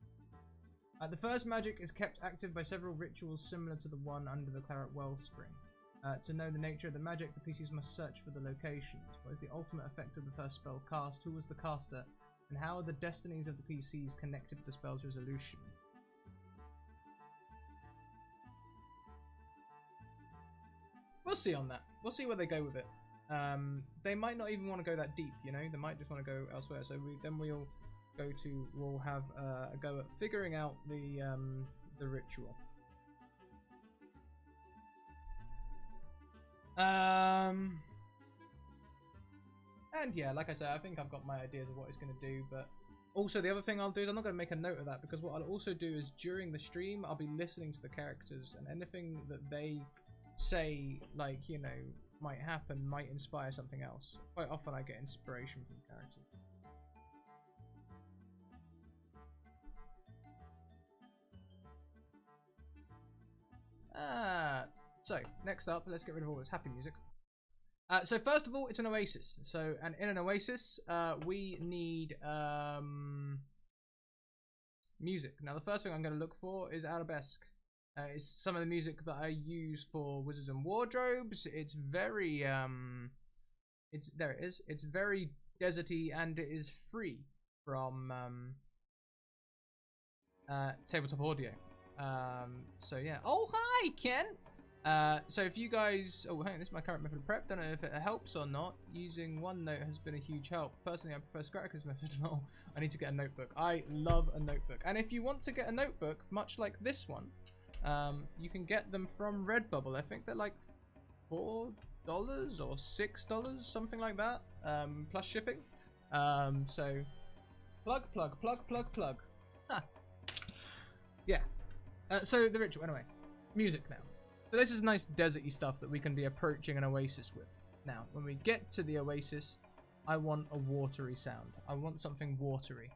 The first magic is kept active by several rituals similar to the one under the Claret Wellspring. To know the nature of the magic, the PCs must search for the locations. What is the ultimate effect of the first spell cast? Who was the caster? And how are the destinies of the PCs connected to the spell's resolution? We'll see on that. We'll see where they go with it. They might not even want to go that deep, you know. They might just want to go elsewhere. So we'll have a go at figuring out the ritual. And yeah, like I said, I think I've got my ideas of what it's going to do, but also the other thing I'll do is I'm not going to make a note of that, because what I'll also do is during the stream I'll be listening to the characters, and anything that they say, like, you know, might happen might inspire something else. Quite often I get inspiration from characters. So next up, let's get rid of all this happy music. So first of all, it's an oasis. So, and in an oasis, we need music. Now, the first thing I'm going to look for is arabesque. It's some of the music that I use for Wizards and Wardrobes. It's very, there it is. It's very deserty, and it is free from Tabletop Audio. So yeah. Oh, hi, Ken. So if you guys, oh hang on, this is my current method of prep. Don't know if it helps or not. Using OneNote has been a huge help. Personally, I prefer Scratch's method. No, I need to get a notebook. I love a notebook. And if you want to get a notebook, much like this one, you can get them from Redbubble. I think they're like $4 or $6, something like that, plus shipping. So plug. Huh. Yeah. So the ritual, anyway. Music now. So this is nice deserty stuff that we can be approaching an oasis with. Now, when we get to the oasis, I want a watery sound. I want something watery.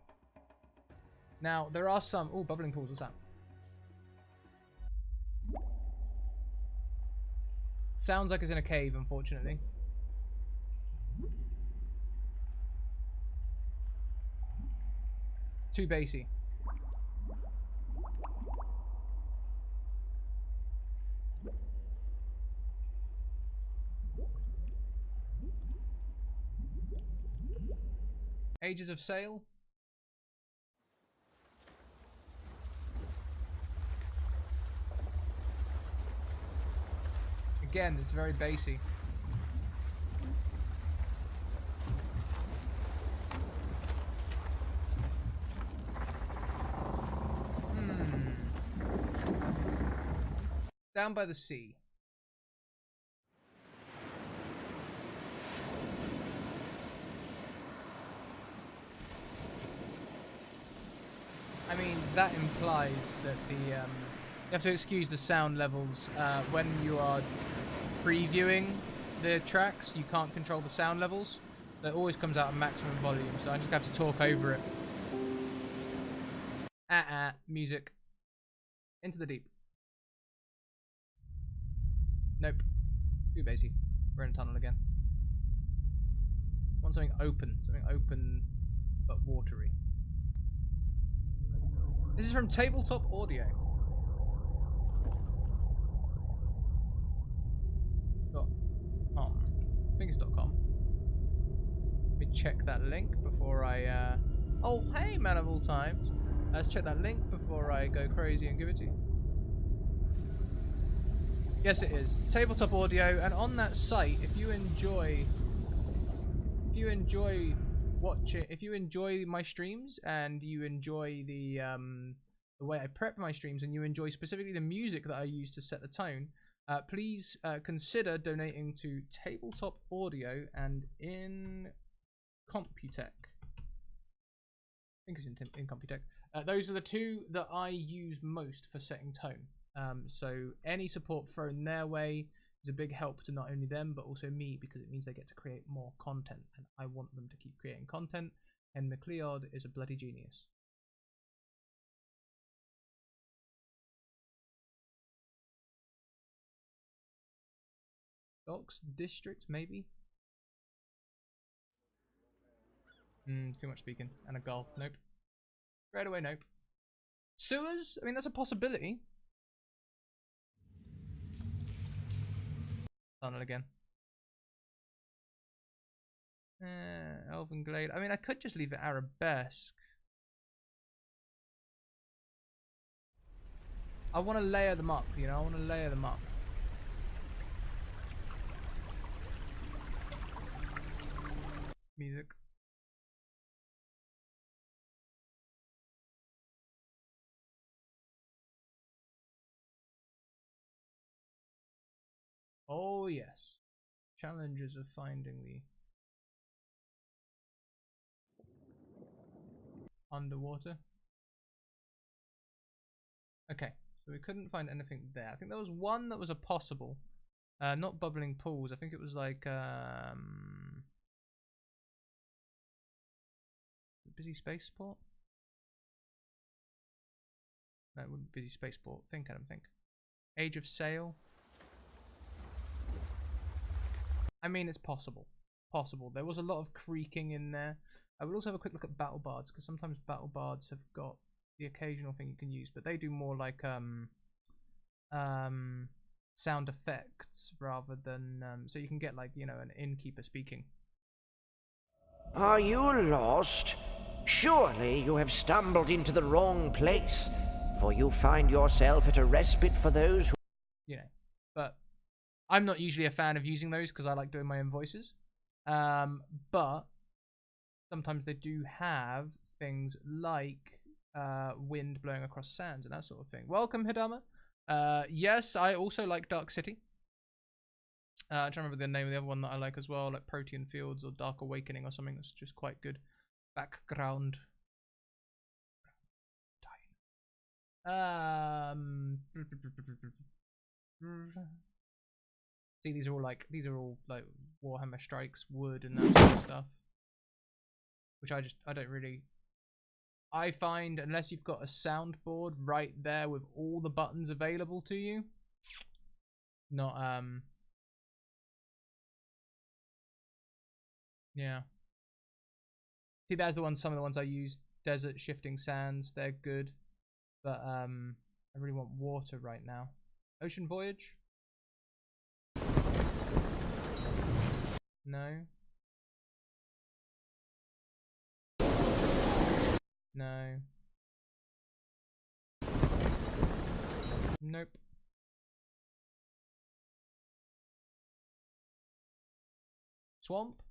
Now, there are some... Oh, bubbling pools, what's that? Sounds like it's in a cave, unfortunately. Too bassy. Ages of Sail. Again, it's very bassy. Down by the sea. I mean, that implies that the you have to excuse the sound levels when you are previewing the tracks. You can't control the sound levels. That always comes out at maximum volume, so I just have to talk over it. Music. Into the deep. Nope. Too bassy. We're in a tunnel again. Want something open. Something open but watery. This is from Tabletop Audio. think it's .com. Let me check that link before I... Oh, hey, man of all times. Let's check that link before I go crazy and give it to you. Yes, it is. Tabletop audio, and on that site, if you enjoy my streams and you enjoy the way I prep my streams and you enjoy specifically the music that I use to set the tone, please consider donating to Tabletop Audio and in Computech. I think it's in Computech. Those are the two that I use most for setting tone. So any support thrown their way is a big help to not only them but also me, because it means they get to create more content, and I want them to keep creating content. And McLeod is a bloody genius. Docks district maybe. Too much speaking. And a golf. Nope. Straight away, nope. Sewers? I mean, that's a possibility. Tunnel again. Elven Glade. I mean, I could just leave it arabesque. I want to layer them up, you know? I want to layer them up. Music. Oh, yes. Challenges of finding the underwater. Okay, so we couldn't find anything there. I think there was one that was a possible. Not bubbling pools. I think it was like busy spaceport. No, it wouldn't be busy spaceport. I don't think. Age of Sail. I mean, it's possible. Possible. There was a lot of creaking in there. I will also have a quick look at Battle Bards, because sometimes Battle Bards have got the occasional thing you can use, but they do more like sound effects rather than so you can get like, you know, an innkeeper speaking. Are you lost? Surely you have stumbled into the wrong place, for you find yourself at a respite for those who... You know, but I'm not usually a fan of using those because I like doing my own voices. But sometimes they do have things like wind blowing across sands and that sort of thing. Welcome, Hidama. Yes, I also like Dark City. I'm trying to remember the name of the other one that I like as well, like Protean Fields or Dark Awakening or something that's just quite good. Background. See, these are all like Warhammer Strikes, wood, and that sort of stuff. Which I don't really. I find unless you've got a soundboard right there with all the buttons available to you, not yeah. See, there's the ones. Some of the ones I use. Desert Shifting Sands. They're good, but I really want water right now. Ocean Voyage. No. No. Nope. Swamp.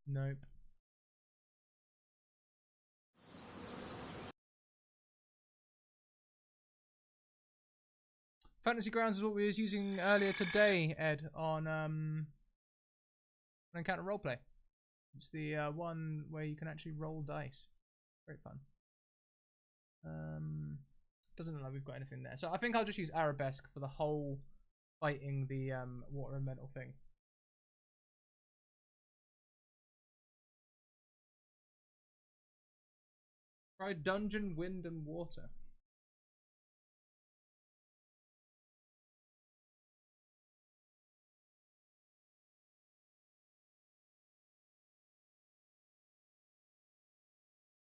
Nope. Fantasy Grounds is what we was using earlier today, Ed, on Encounter Roleplay. It's the one where you can actually roll dice. Very fun. Doesn't look like we've got anything there. So I think I'll just use Arabesque for the whole fighting the water and metal thing. Try Dungeon, Wind and Water.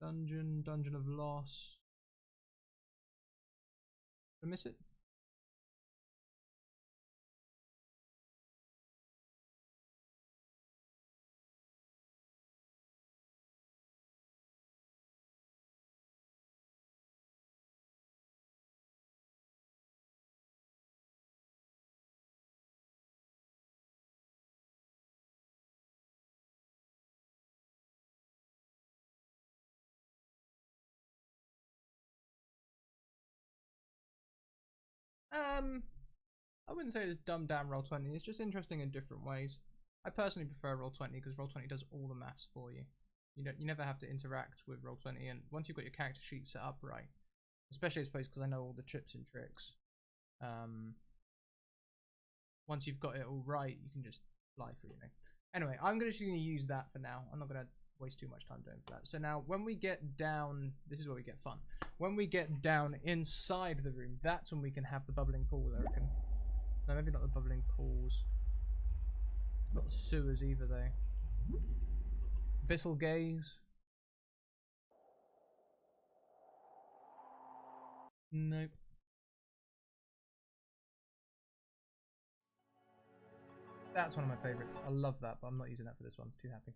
Dungeon of Loss. Did I miss it? I wouldn't say it's dumbed down Roll20. It's just interesting in different ways. I personally prefer Roll20 because Roll20 does all the maths for you. You never have to interact with Roll20, and once you've got your character sheet set up right, especially I suppose because I know all the tips and tricks. Once you've got it all right, you can just fly through. Anyway, I'm just going to use that for now. I'm not going to waste too much time doing that. So now, when we get down, this is where we get fun. When we get down inside the room, that's when we can have the bubbling pool, I reckon. No, maybe not the bubbling pools. Not the sewers either, though. Abyssal gaze. Nope. That's one of my favourites. I love that, but I'm not using that for this one. I'm too happy.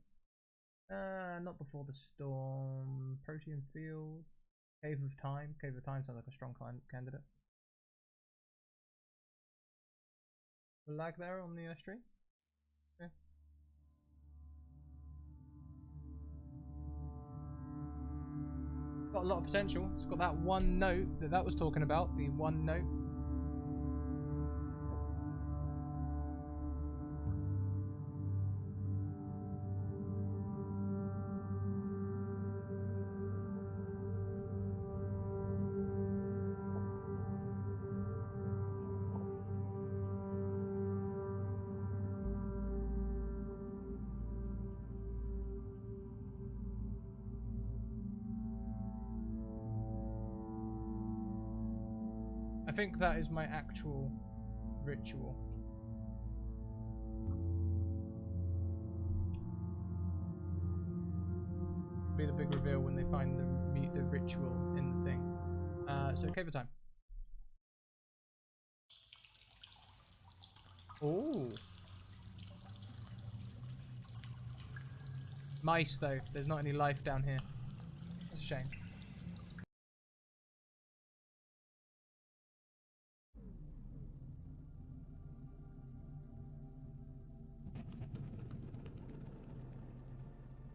Not before the storm. Protean field. Cave of time. Cave of time sounds like a strong candidate. Lag there on the stream. Yeah. Got a lot of potential. It's got that one note that was talking about. The one note. I think that is my actual ritual. Be the big reveal when they find the ritual in the thing. So cave of time. Oh. Mice though. There's not any life down here. That's a shame.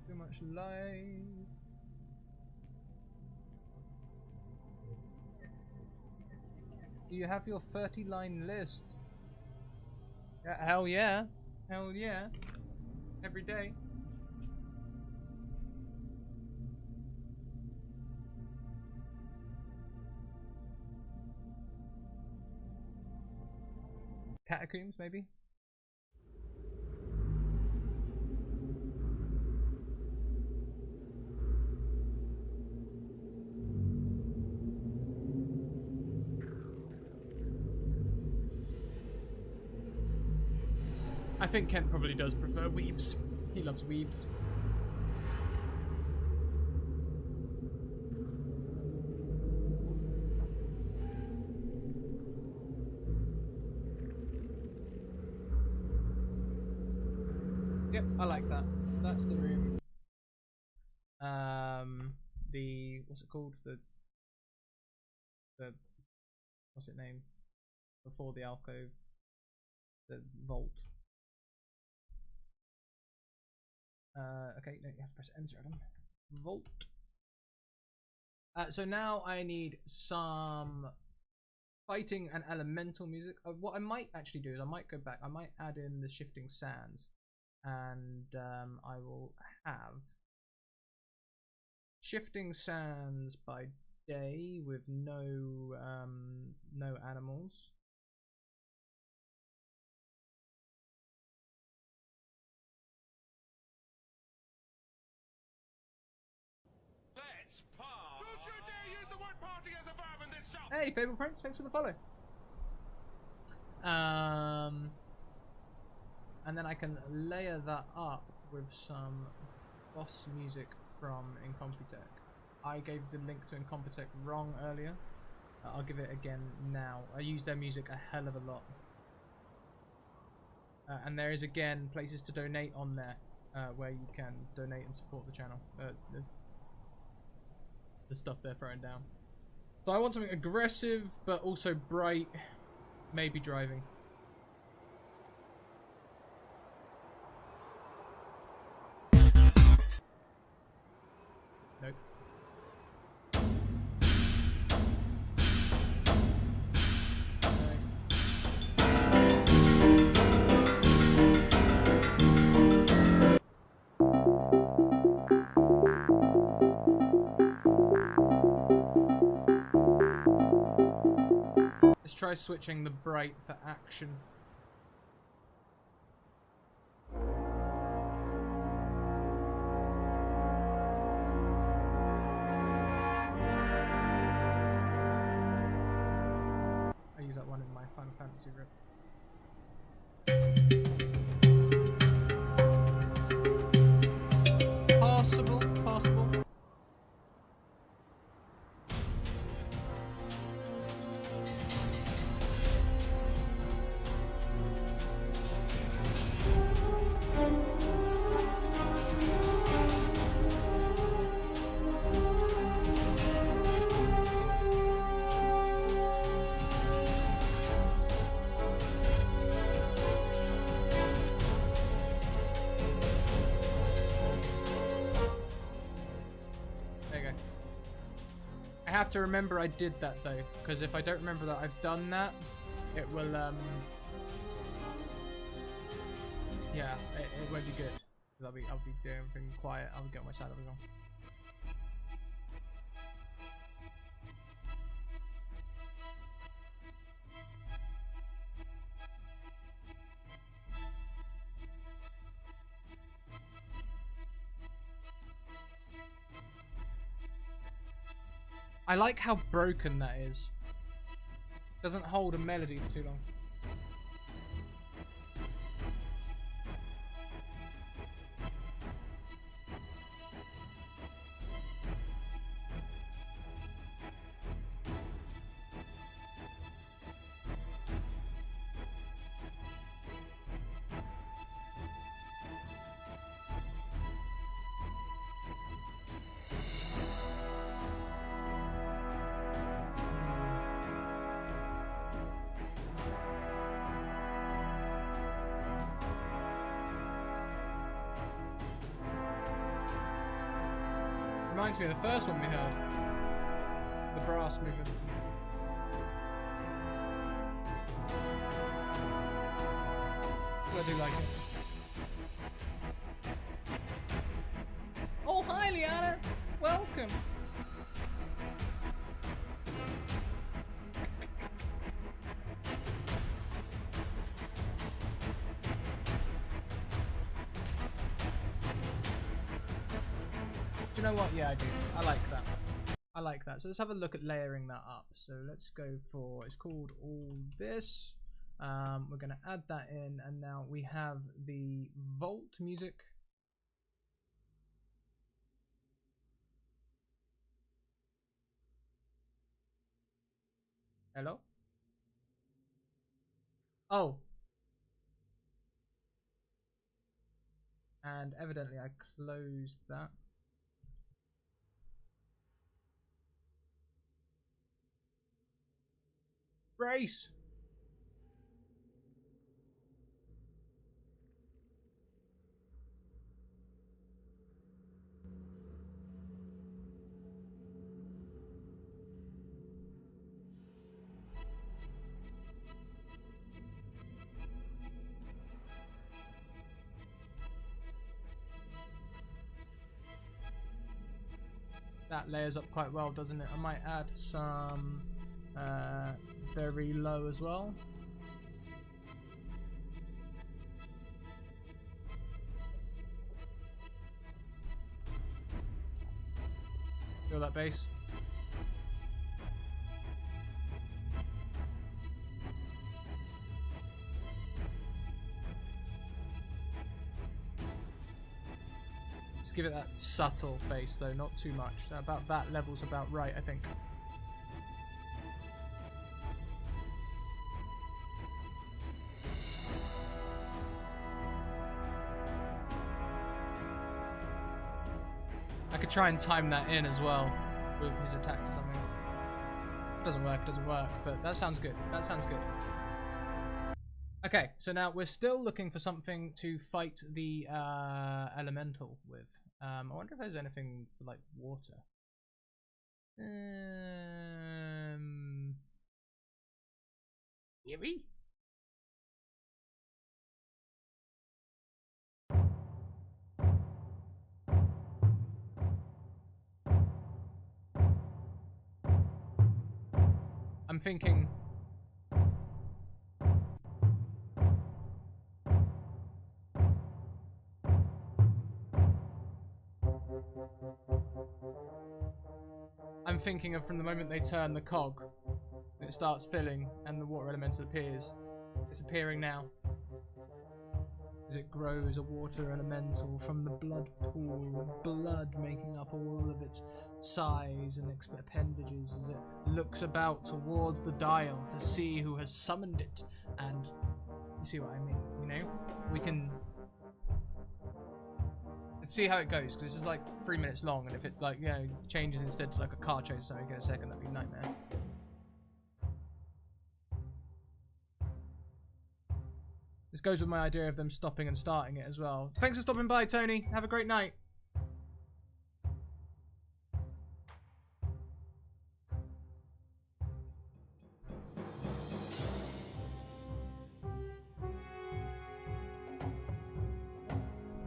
Too much light. Do you have your 30-line list? Yeah, hell yeah. Hell yeah. Every day. Catacombs, maybe? I think Kent probably does prefer weebs. He loves weebs. Yep, I like that. So that's the room. What's it called? The what's it named? Before the alcove. The vault. Okay, no, you have to press enter, Adam. Vault. So now I need some fighting and elemental music. What I might actually do is I might go back. I might add in the shifting sands, and I will have shifting sands by day with no animals. Hey, Fable Prince, thanks for the follow. And then I can layer that up with some boss music from Incompetech. I gave the link to Incompetech wrong earlier. I'll give it again now. I use their music a hell of a lot. And there is again places to donate on there where you can donate and support the channel. The stuff they're throwing down. So I want something aggressive, but also bright, maybe driving. Nope. Okay. try switching the bright for action. I use that one in my Final Fantasy rip. Possible. I have to remember I did that though, because if I don't remember that I've done that, it will yeah, it won't be good. I'll be doing everything quiet. I'll get my side of it on. I like how broken that is. Doesn't hold a melody for too long. Reminds me of the first one we heard. The brass movement. I do like it. Oh, hi, Liana! Welcome! Do you know what? Yeah, I do. I like that. I like that. So let's have a look at layering that up. So let's go for, it's called all this. We're going to add that in, and now we have the Vault music. Hello? Oh. And evidently I closed that. Brace! That layers up quite well, doesn't it? I might add some very low as well. Feel that bass? Just give it that subtle bass though, not too much. About that level's about right, I think. I could try and time that in as well with his attack or something. Doesn't work, but that sounds good. That sounds good. Okay, so now we're still looking for something to fight the elemental with. I wonder if there's anything for like water. Eerie? I'm thinking I'm thinking of from the moment they turn the cog, it starts filling and the water elemental appears. It's appearing now. As it grows a water elemental from the blood pool of blood making up all of its size and appendages as it looks about towards the dial to see who has summoned it. And you see what I mean, you know? We can... Let's see how it goes, because this is like 3 minutes long, and if it, like, you know, changes instead to like a car chase or something in a second, that'd be a nightmare. This goes with my idea of them stopping and starting it as well. Thanks for stopping by, Tony. Have a great night.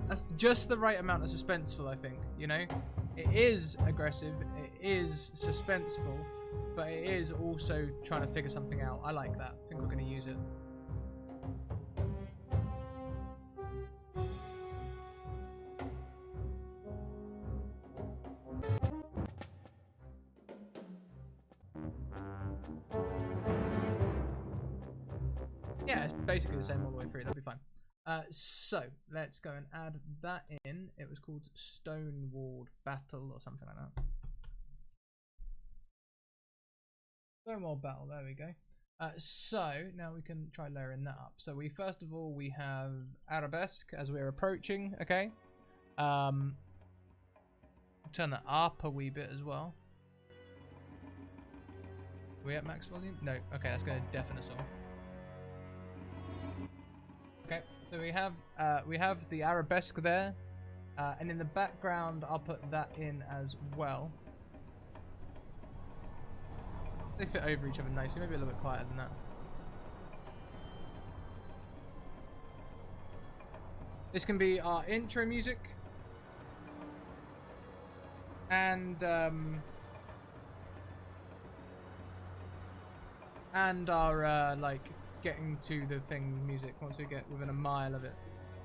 That's just the right amount of suspenseful, I think, you know? It is aggressive, it is suspenseful, but it is also trying to figure something out. I like that. I think we're going to use it. Yeah, it's basically the same all the way through. That'll be fine. So let's go and add that in. It was called Stonewalled Battle or something like that. Stonewall Battle. There we go. So now we can try layering that up. So we first of all we have Arabesque as we're approaching. Okay. Turn that up a wee bit as well. Are we at max volume? No. Okay, that's going to deafen us all. Okay, so we have the arabesque there, and in the background I'll put that in as well. They fit over each other nicely, maybe a little bit quieter than that. This can be our intro music, and our like getting to the thing music once we get within a mile of it.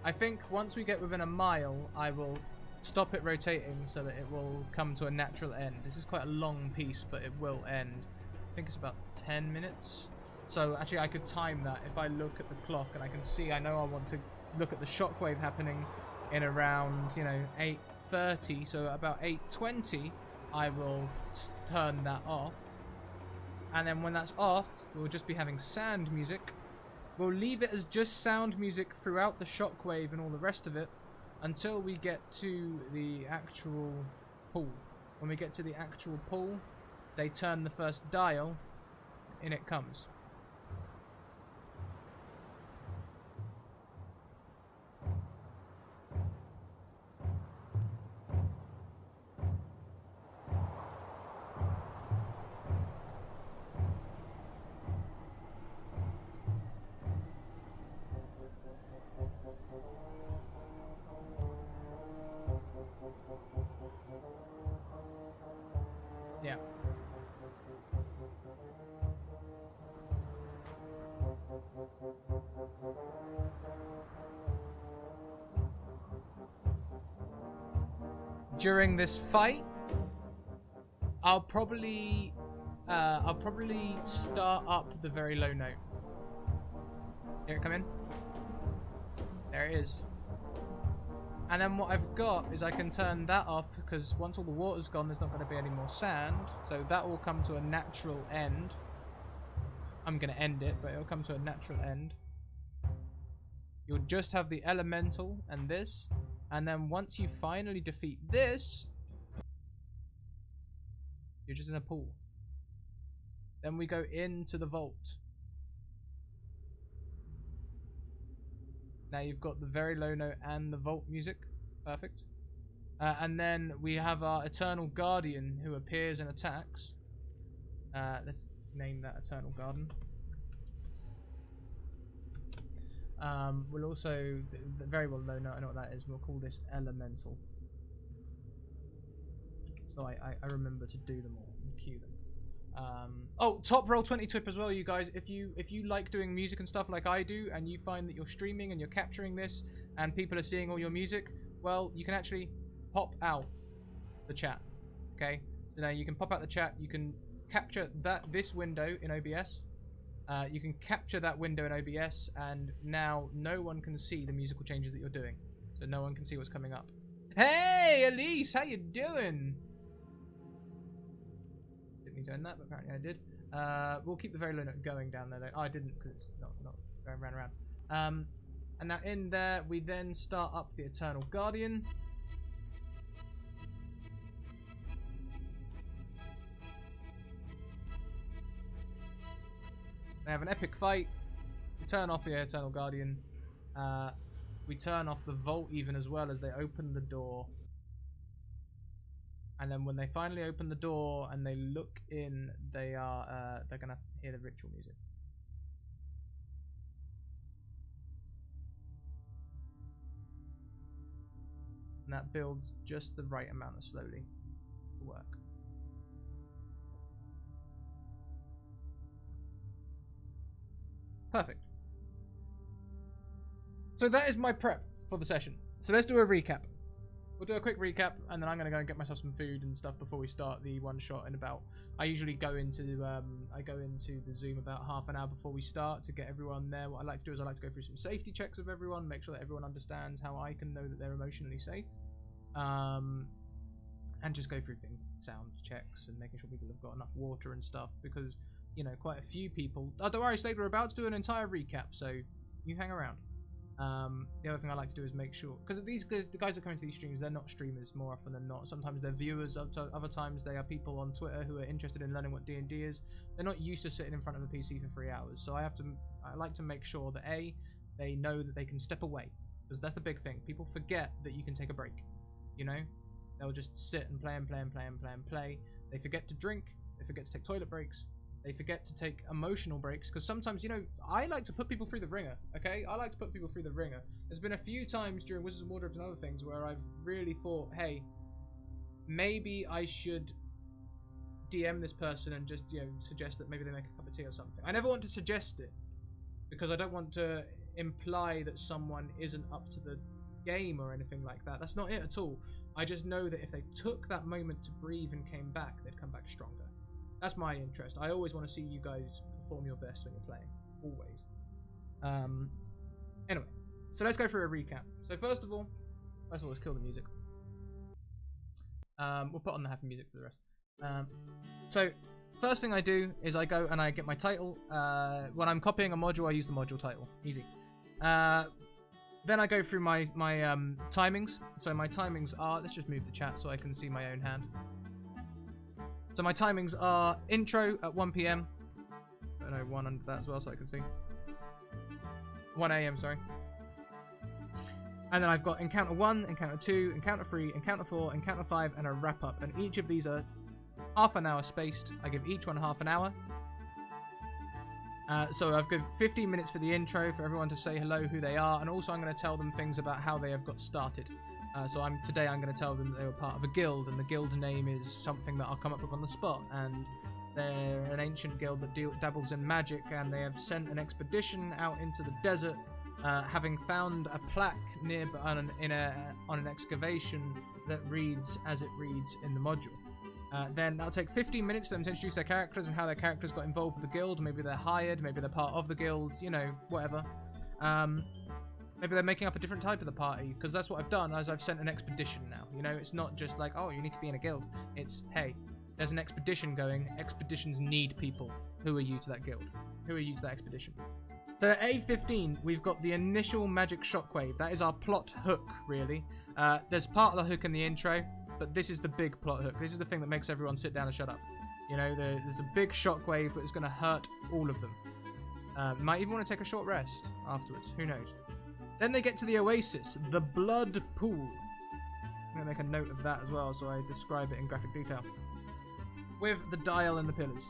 I think once we get within a mile, I will stop it rotating so that it will come to a natural end. This is quite a long piece, but it will end. I think it's about 10 minutes. So actually I could time that if I look at the clock and I can see, I know I want to look at the shockwave happening in around, you know, 8:30. So about 8:20, I will turn that off. And then when that's off, we'll just be having sand music. We'll leave it as just sound music throughout the shockwave and all the rest of it until we get to the actual pool. When we get to the actual pool, they turn the first dial, in it comes. Yeah. During this fight, I'll probably start up the very low note. Here it come in. There it is. And then what I've got is I can turn that off because once all the water's gone, there's not going to be any more sand. So that will come to a natural end. I'm going to end it, but it'll come to a natural end. You'll just have the elemental and this. And then once you finally defeat this, you're just in a pool. Then we go into the vault. Now you've got the very low note and the vault music. Perfect. And then we have our Eternal Guardian who appears and attacks. Let's name that Eternal Garden. We'll also, the very well low note, I know what that is. We'll call this Elemental. So I remember to do them all and cue them. Oh, top roll 20 tip as well, you guys. If you like doing music and stuff like I do, and you find that you're streaming and you're capturing this, and people are seeing all your music, well, you can actually pop out the chat. Okay, so now you can pop out the chat. You can capture this window in OBS. You can capture that window in OBS, and now no one can see the musical changes that you're doing. So no one can see what's coming up. Hey, Elise, how you doing? Didn't mean to end that, but apparently I did. We'll keep the very low note going down there, though. Oh, I didn't, because it's not going round and round. And now in there, we then start up the Eternal Guardian. They have an epic fight. We turn off the Eternal Guardian. We turn off the Vault even as well as they open the door. And then when they finally open the door and they look in, they're gonna hear the ritual music. And that builds just the right amount of slowly to work. Perfect. So that is my prep for the session. So let's do a recap. We'll do a quick recap, and then I'm gonna go and get myself some food and stuff before we start the one shot. In about, I usually go into the Zoom about half an hour before we start to get everyone there. What I like to do is I like to go through some safety checks with everyone, make sure that everyone understands how I can know that they're emotionally safe, and just go through things, sound checks, and making sure people have got enough water and stuff, because you know quite a few people. Oh, don't worry, Slade, we're about to do an entire recap, so you hang around. The other thing I like to do is make sure, because the guys that come into these streams, they're not streamers more often than not. Sometimes they're viewers, other times they are people on Twitter who are interested in learning what D&D is. They're not used to sitting in front of a PC for 3 hours, so I like to make sure that they know that they can step away, because that's the big thing. People forget that you can take a break, you know? They'll just sit and play and play and play and play and play. They forget to drink, they forget to take toilet breaks. They forget to take emotional breaks, because sometimes, you know, I like to put people through the ringer, okay? I like to put people through the ringer. There's been a few times during Wizards and Wardrobes and other things where I've really thought, hey, maybe I should DM this person and just, you know, suggest that maybe they make a cup of tea or something. I never want to suggest it, because I don't want to imply that someone isn't up to the game or anything like that. That's not it at all. I just know that if they took that moment to breathe and came back, they'd come back stronger. That's my interest. I always want to see you guys perform your best when you're playing. Always. Anyway, so let's go through a recap. So first of all, let's kill the music. We'll put on the happy music for the rest. So first thing I do is I go and I get my title. When I'm copying a module, I use the module title. Easy. Then I go through my timings. So my timings are, let's just move the chat so I can see my own hand. So my timings are intro at 1 PM. I know 1 under that as well so I can see. 1 AM, sorry. And then I've got encounter 1, encounter 2, encounter 3, encounter 4, encounter 5, and a wrap up. And each of these are half an hour spaced. I give each one half an hour. So I've given 15 minutes for the intro for everyone to say hello, who they are, and also I'm going to tell them things about how they have got started. So today I'm going to tell them that they were part of a guild, and the guild name is something that I'll come up with on the spot. And they're an ancient guild that dabbles in magic, and they have sent an expedition out into the desert, having found a plaque nearby on an excavation that reads as it reads in the module. Then that'll take 15 minutes for them to introduce their characters and how their characters got involved with the guild. Maybe they're hired, maybe they're part of the guild, you know, whatever. Maybe they're making up a different type of the party, because that's what I've done, as I've sent an expedition now. You know, it's not just like, oh, you need to be in a guild. It's, hey, there's an expedition going. Expeditions need people. Who are you to that guild? Who are you to that expedition? So at A15, we've got the initial magic shockwave. That is our plot hook, really. There's part of the hook in the intro, but this is the big plot hook. This is the thing that makes everyone sit down and shut up. You know, there's a big shockwave, but it's going to hurt all of them. Might even want to take a short rest afterwards. Who knows? Then they get to the oasis, the blood pool. I'm going to make a note of that as well, so I describe it in graphic detail. With the dial and the pillars.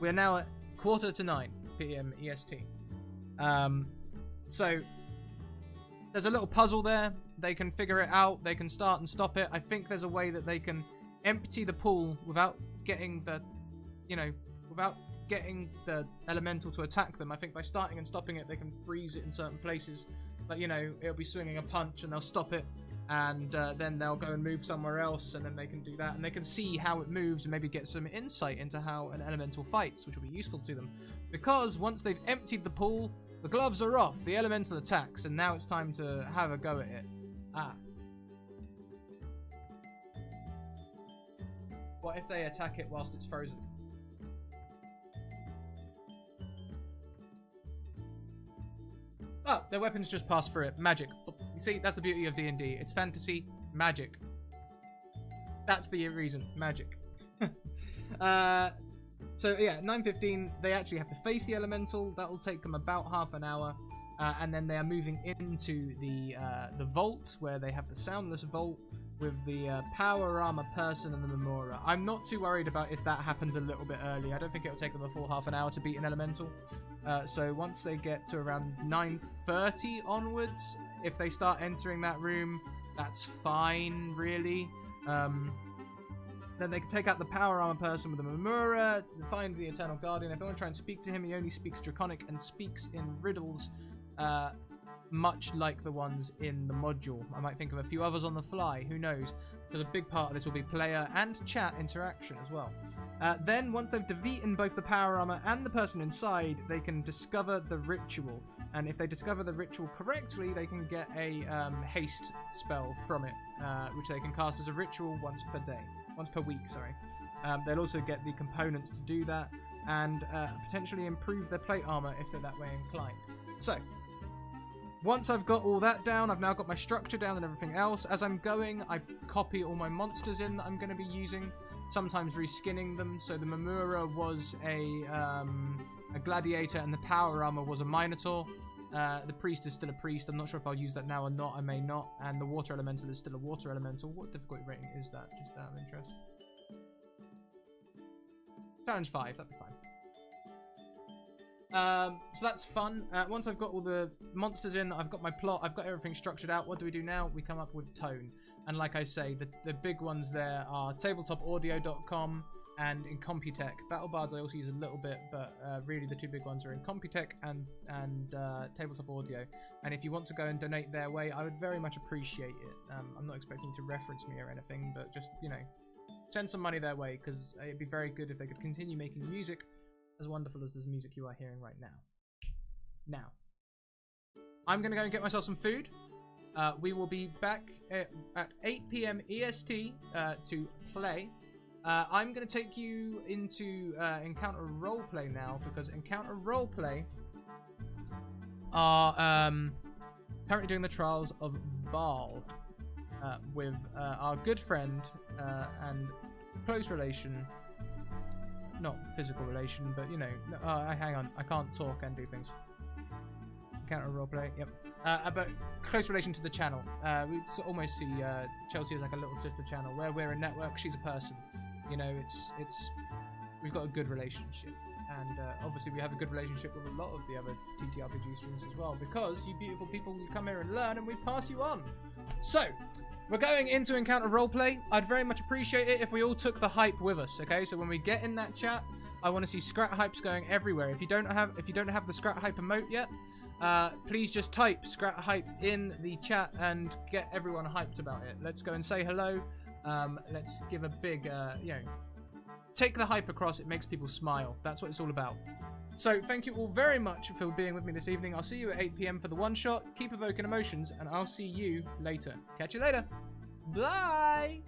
We're now at 9:15 PM EST. So there's a little puzzle there. They can figure it out. They can start and stop it. I think there's a way that they can empty the pool without getting the, you know, without getting the elemental to attack them. I think by starting and stopping it, they can freeze it in certain places. Like, you know, it'll be swinging a punch and they'll stop it, and then they'll go and move somewhere else, and then they can do that, and they can see how it moves and maybe get some insight into how an elemental fights, which will be useful to them. Because once they've emptied the pool, the gloves are off, the elemental attacks, and now it's time to have a go at it. What if they attack it whilst it's frozen? Oh, their weapons just pass through it. Magic. You see, that's the beauty of D&D. It's fantasy, magic. That's the reason. Magic. So yeah, 9:15, they actually have to face the elemental. That will take them about half an hour. And then they are moving into the vault, where they have the Soundless Vault with the power armor person and the Memora. I'm not too worried about if that happens a little bit early. I don't think it'll take them a full half an hour to beat an elemental. So once they get to around 9:30 onwards, if they start entering that room, that's fine, really. Then they can take out the power armor person with the Memora, find the Eternal Guardian. If they want to try and speak to him, he only speaks Draconic and speaks in riddles, much like the ones in the module. I might think of a few others on the fly, who knows? Because a big part of this will be player and chat interaction as well. Then, once they've defeated both the power armor and the person inside, they can discover the ritual. And if they discover the ritual correctly, they can get a haste spell from it, which they can cast as a ritual once per week, sorry. They'll also get the components to do that, and potentially improve their plate armor if they're that way inclined. So, once I've got all that down, I've now got my structure down and everything else. As I'm going, I copy all my monsters in that I'm going to be using, sometimes reskinning them. So the Memora was a gladiator, and the power armor was a minotaur. The priest is still a priest. I'm not sure if I'll use that now or not. I may not. And the water elemental is still a water elemental. What difficulty rating is that? Just out of interest. Challenge 5. That'd be fine. So that's fun. Once I've got all the monsters in, I've got my plot, I've got everything structured out. What do we do now? We come up with tone. And like I say, the big ones there are tabletopaudio.com and Incompetech. BattleBards I also use a little bit, but really the two big ones are Incompetech and Tabletop Audio. And if you want to go and donate their way, I would very much appreciate it. I'm not expecting you to reference me or anything, but just, you know, send some money their way, because it'd be very good if they could continue making music as wonderful as this music you are hearing right now. Now, I'm going to go and get myself some food. We will be back at 8 PM EST to play. I'm going to take you into Encounter Roleplay now, because Encounter Roleplay are currently doing the Trials of Baal with our good friend and close relation. Not physical relation, but, you know, hang on, I can't talk and do things. Encounter Roleplay, yep. But close relation to the channel. We almost see Chelsea as like a little sister channel, where we're a network, she's a person. You know, we've got a good relationship. And obviously we have a good relationship with a lot of the other TTRPG streams as well, because you beautiful people, you come here and learn and we pass you on. So, we're going into Encounter Roleplay. I'd very much appreciate it if we all took the hype with us, okay? So when we get in that chat, I want to see Scrat Hypes going everywhere. If you don't have the Scrat Hype emote yet, please just type Scrat Hype in the chat and get everyone hyped about it. Let's go and say hello. Let's give a big, you know, take the hype across. It makes people smile. That's what it's all about. So, thank you all very much for being with me this evening. I'll see you at 8 PM for the one-shot. Keep evoking emotions, and I'll see you later. Catch you later. Bye!